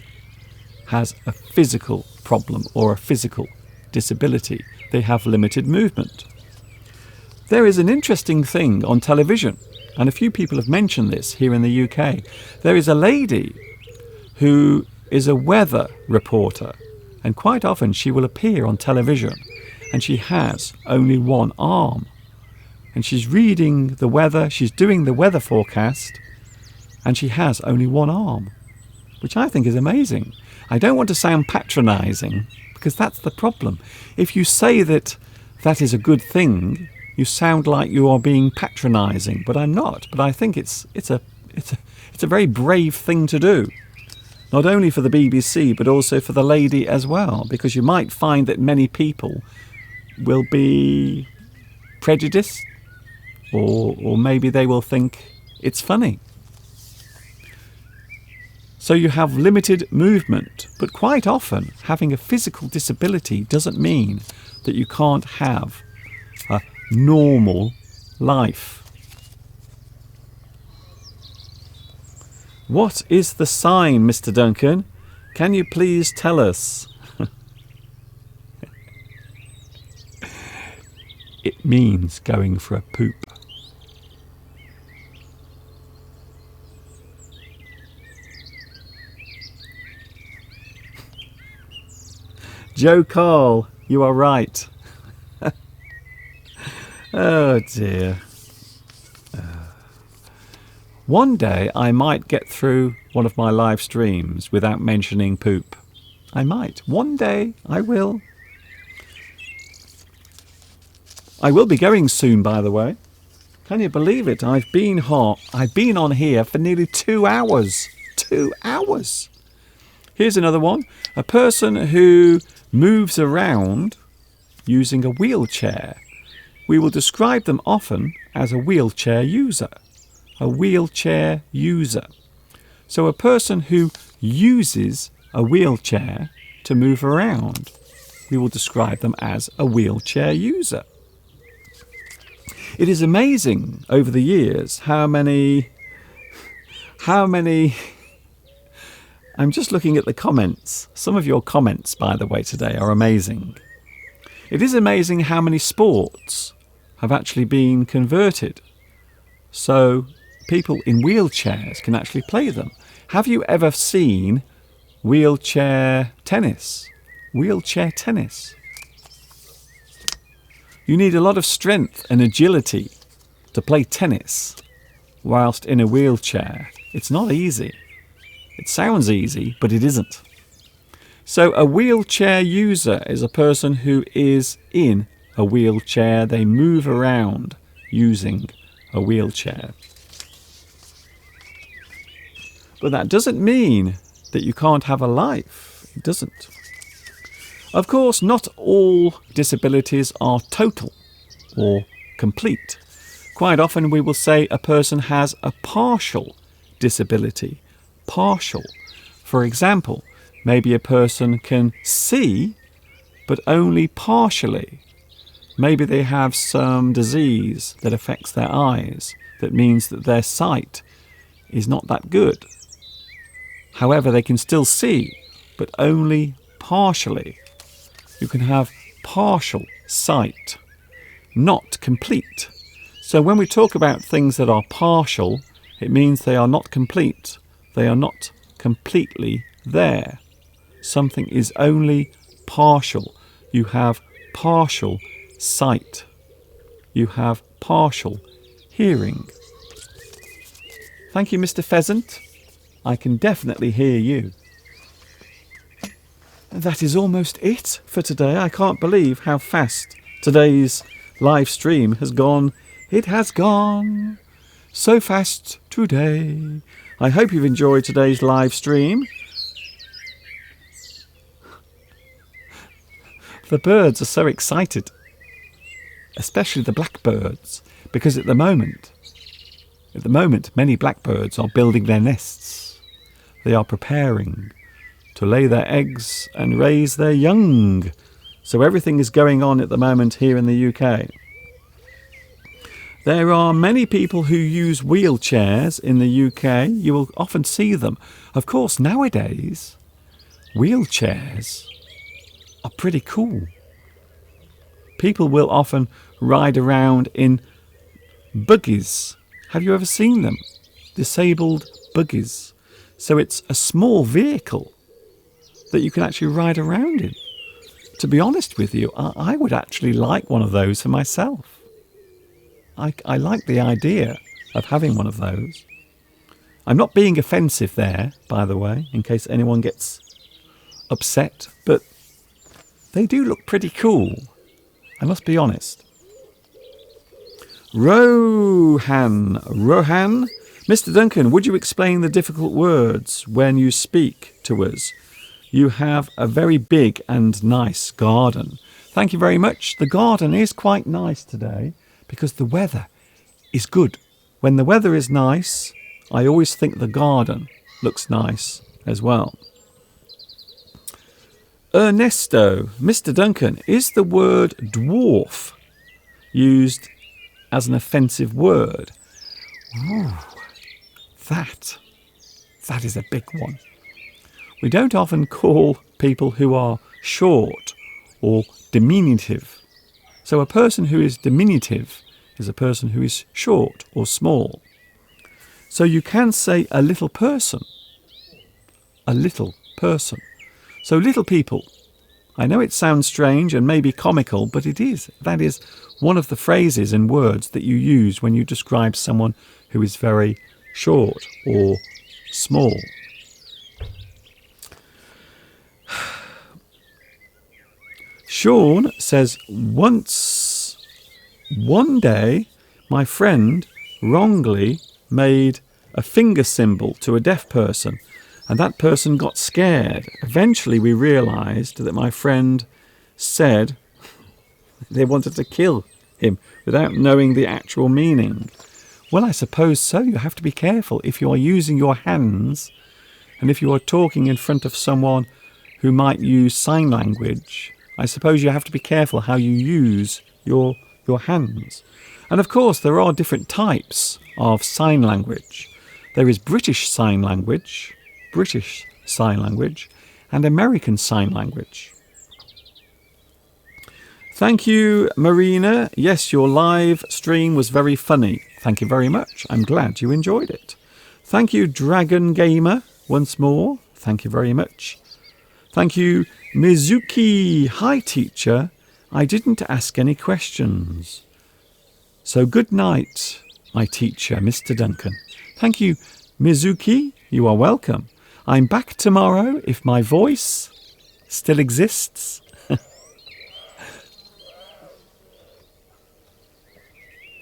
has a physical problem or a physical disability. They have limited movement. There is an interesting thing on television, and a few people have mentioned this here in the UK. There is a lady who is a weather reporter, and quite often she will appear on television, and she has only one arm. And she's reading the weather, she's doing the weather forecast, and she has only one arm, which I think is amazing. I don't want to sound patronising, because that's the problem. If you say that that is a good thing, you sound like you are being patronising, but I'm not. But I think it's a very brave thing to do, not only for the BBC but also for the lady as well, because you might find that many people will be prejudiced, or maybe they will think it's funny. So you have limited movement, but quite often having a physical disability doesn't mean that you can't have a normal life. What is the sign, Mr. Duncan? Can you please tell us? It means going for a poop. Joe Carl, you are right. Oh dear. One day I might get through one of my live streams without mentioning poop. I might. One day I will. I will be going soon, by the way. Can you believe it? I've been on here for nearly 2 hours. 2 hours. Here's another one. A person who moves around using a wheelchair. We will describe them often as a wheelchair user. A wheelchair user. So a person who uses a wheelchair to move around. We will describe them as a wheelchair user. It is amazing over the years how many I'm just looking at the comments. Some of your comments, by the way, today are amazing. It is amazing how many sports have actually been converted. So people in wheelchairs can actually play them. Have you ever seen wheelchair tennis? Wheelchair tennis. You need a lot of strength and agility to play tennis whilst in a wheelchair. It's not easy. It sounds easy, but it isn't. So a wheelchair user is a person who is in a wheelchair. They move around using a wheelchair. But that doesn't mean that you can't have a life. It doesn't. Of course, not all disabilities are total or complete. Quite often we will say a person has a partial disability. Partial. For example, maybe a person can see, but only partially. Maybe they have some disease that affects their eyes. That means that their sight is not that good. However, they can still see, but only partially. You can have partial sight, not complete. So when we talk about things that are partial, it means they are not complete. They are not completely there. Something is only partial. You have partial sight. You have partial hearing. Thank you, Mr. Pheasant. I can definitely hear you. That is almost it for today. I can't believe how fast today's live stream has gone. It has gone so fast today. I hope you've enjoyed today's live stream. The birds are so excited, especially the blackbirds, because at the moment, many blackbirds are building their nests. They are preparing to lay their eggs and raise their young. So everything is going on at the moment here in the UK. There are many people who use wheelchairs in the UK. You will often see them. Of course, nowadays, wheelchairs are pretty cool. People will often ride around in buggies. Have you ever seen them? Disabled buggies. So it's a small vehicle that you can actually ride around in. To be honest with you, I would actually like one of those for myself. I like the idea of having one of those. I'm not being offensive there, by the way, in case anyone gets upset, but they do look pretty cool. I must be honest. Rohan, Mr. Duncan, would you explain the difficult words when you speak to us? You have a very big and nice garden. Thank you very much. The garden is quite nice today because the weather is good. When the weather is nice, I always think the garden looks nice as well. Ernesto, Mr. Duncan, is the word dwarf used as an offensive word? Ooh, that is a big one. We don't often call people who are short or diminutive. So a person who is diminutive is a person who is short or small. So you can say a little person. A little person. So little people. I know it sounds strange and maybe comical, but it is. That is one of the phrases and words that you use when you describe someone who is very short or small. Sean says, once One day, my friend wrongly made a finger symbol to a deaf person, and that person got scared. Eventually, we realised that my friend said they wanted to kill him without knowing the actual meaning. Well, I suppose so. You have to be careful if you are using your hands, and if you are talking in front of someone who might use sign language. I suppose you have to be careful how you use your hands. And of course, there are different types of sign language. There is British Sign Language, and American Sign Language. Thank you, Marina. Yes, your live stream was very funny. Thank you very much. I'm glad you enjoyed it. Thank you, Dragon Gamer, once more. Thank you very much. Thank you, Mizuki. Hi, teacher. I didn't ask any questions. So good night, my teacher, Mr. Duncan. Thank you, Mizuki. You are welcome. I'm back tomorrow if my voice still exists.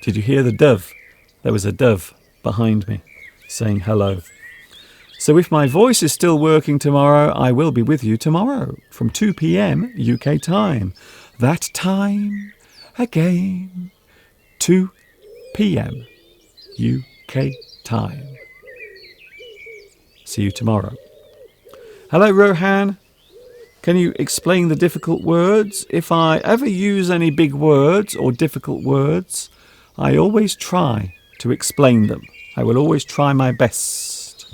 Did you hear the dove? There was a dove behind me saying hello. So if my voice is still working tomorrow, I will be with you tomorrow from 2 p.m. UK time. That time again, 2 p.m. UK time. See you tomorrow. Hello, Rohan. Can you explain the difficult words? If I ever use any big words or difficult words, I always try to explain them. I will always try my best.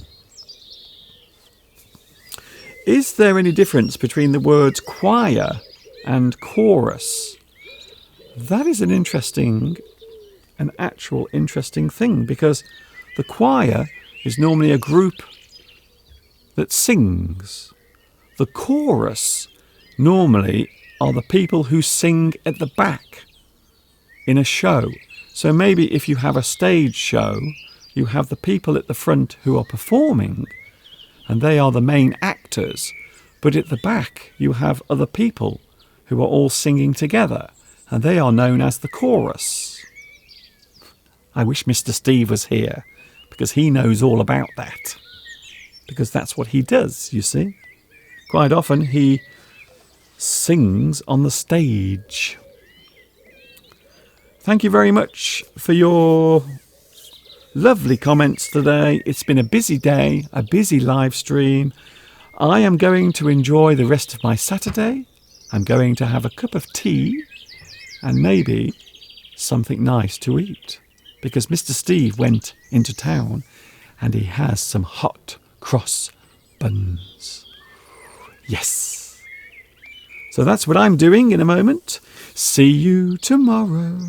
Is there any difference between the words choir and chorus? That is an actual interesting thing, because the choir is normally a group that sings. The chorus normally are the people who sing at the back in a show. So maybe if you have a stage show, you have the people at the front who are performing, and they are the main actors, but at the back you have other people who are all singing together, and they are known as the chorus. I wish Mr. Steve was here, because he knows all about that, because that's what he does, you see. Quite often he sings on the stage. Thank you very much for your lovely comments today. It's been a busy day, a busy live stream. I am going to enjoy the rest of my Saturday. I'm going to have a cup of tea and maybe something nice to eat, because Mr. Steve went into town and he has some hot cross buns. Yes. So that's what I'm doing in a moment. See you tomorrow.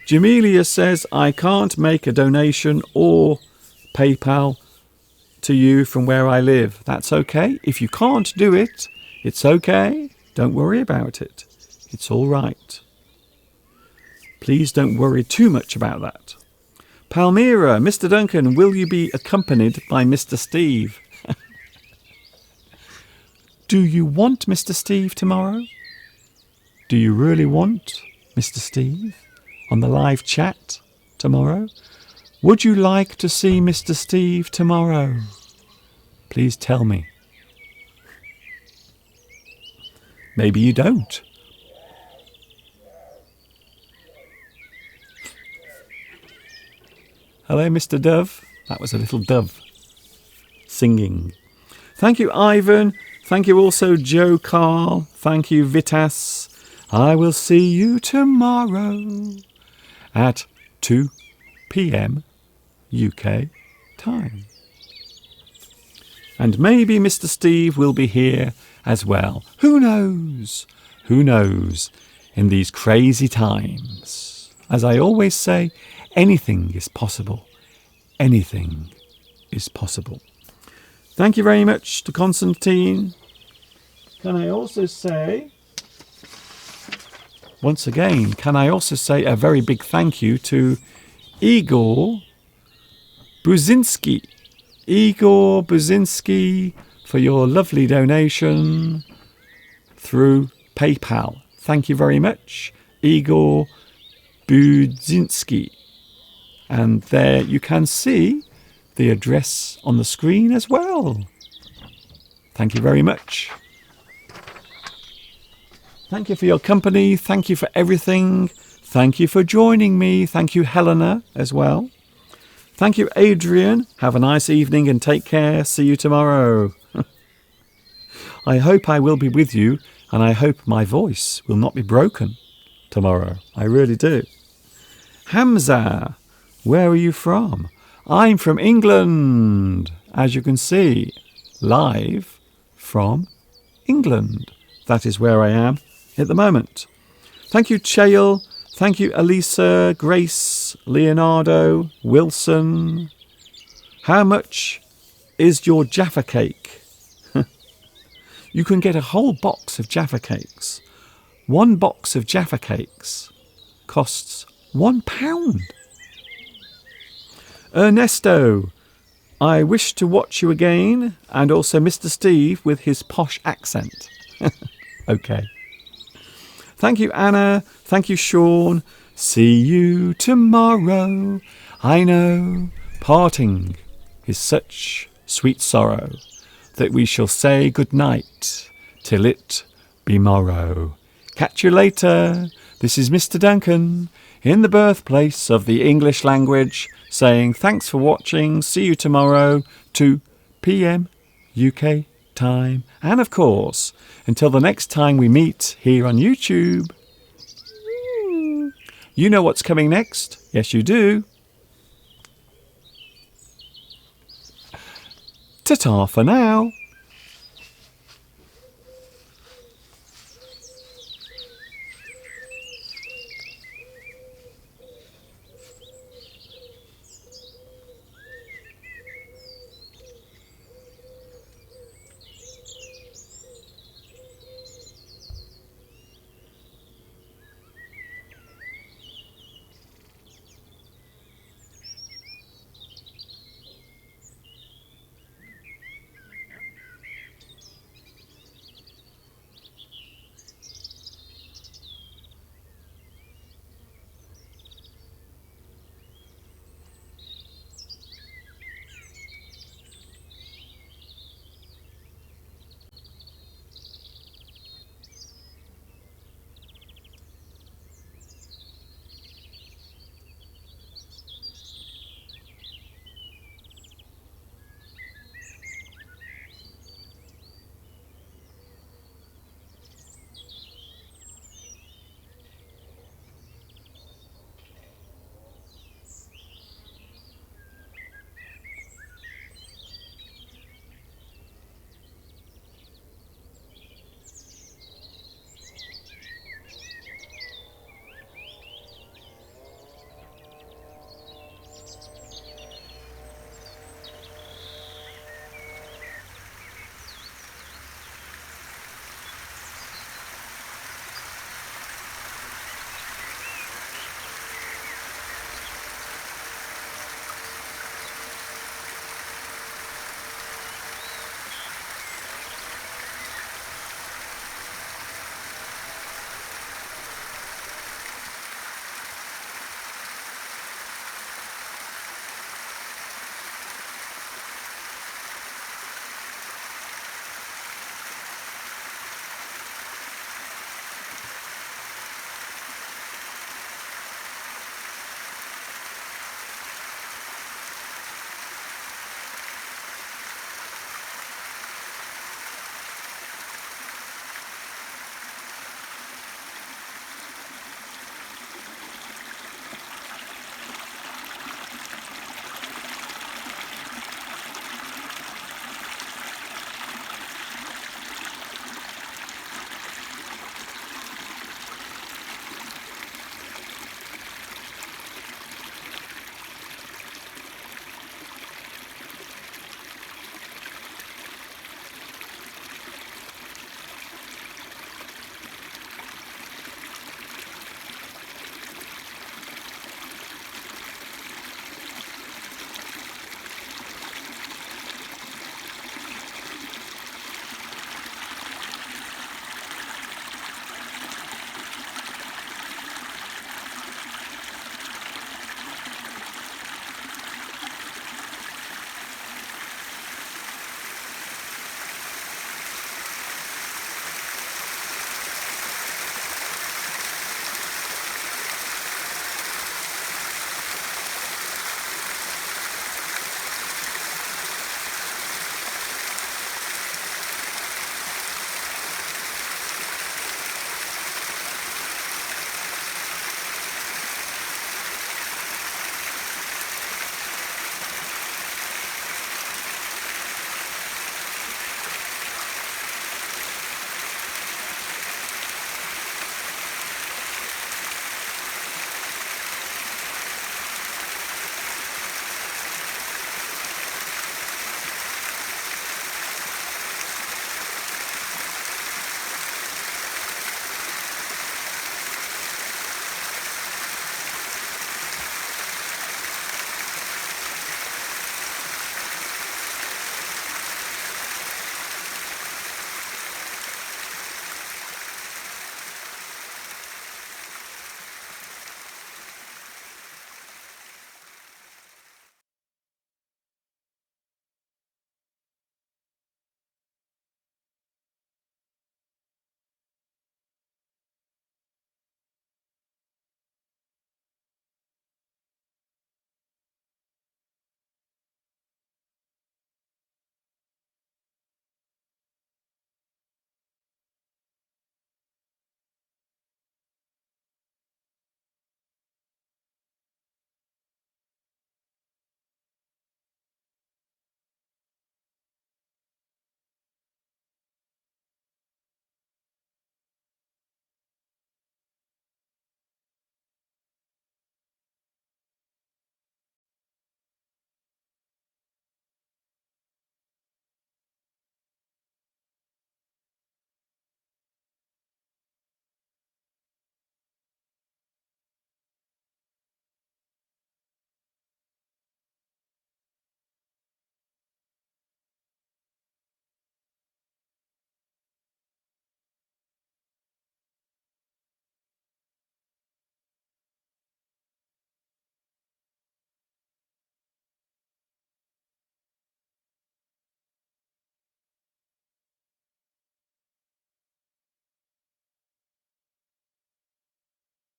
Jamelia says, I can't make a donation or PayPal to you from where I live. That's okay. If you can't do it, it's okay. Don't worry about it. It's all right. Please don't worry too much about that. Palmyra, Mr. Duncan, will you be accompanied by Mr. Steve? Do you want Mr. Steve tomorrow? Do you really want Mr. Steve on the live chat tomorrow? Would you like to see Mr. Steve tomorrow? Please tell me. Maybe you don't. Hello, Mr. Dove. That was a little dove singing. Thank you, Ivan. Thank you also, Joe Carl. Thank you, Vitas. I will see you tomorrow at 2 p.m. UK time. And maybe Mr. Steve will be here as well. Who knows? Who knows in these crazy times? As I always say, anything is possible. Anything is possible. Thank you very much to Constantine. Can I also say, once again, can I also say a very big thank you to Igor Buzinski. Igor Buzinski, for your lovely donation through PayPal. thank you very much. Igor Budzinski. And there you can see the address on the screen as well. Thank you very much. Thank you for your company. Thank you for everything. Thank you for joining me. Thank you, Helena, as well. Thank you, Adrian. Have a nice evening and take care. See you tomorrow. I hope I will be with you, and I hope my voice will not be broken tomorrow. I really do. Hamza, where are you from? I'm from England, as you can see, live from England. That is where I am at the moment. Thank you, Chael. Thank you, Elisa, Grace, Leonardo, Wilson. How much is your Jaffa cake? You can get a whole box of Jaffa cakes. One box of Jaffa cakes costs £1. Ernesto, I wish to watch you again, and also Mr. Steve with his posh accent. Okay. Thank you, Anna. Thank you, Sean. See you tomorrow. I know parting is such sweet sorrow that we shall say good night till it be morrow. Catch you later. This is Mr. Duncan in the birthplace of the English language saying thanks for watching. See you tomorrow, 2 p.m. UK time. And of course, until the next time we meet here on YouTube. You know what's coming next? Yes, you do. Ta-ta for now.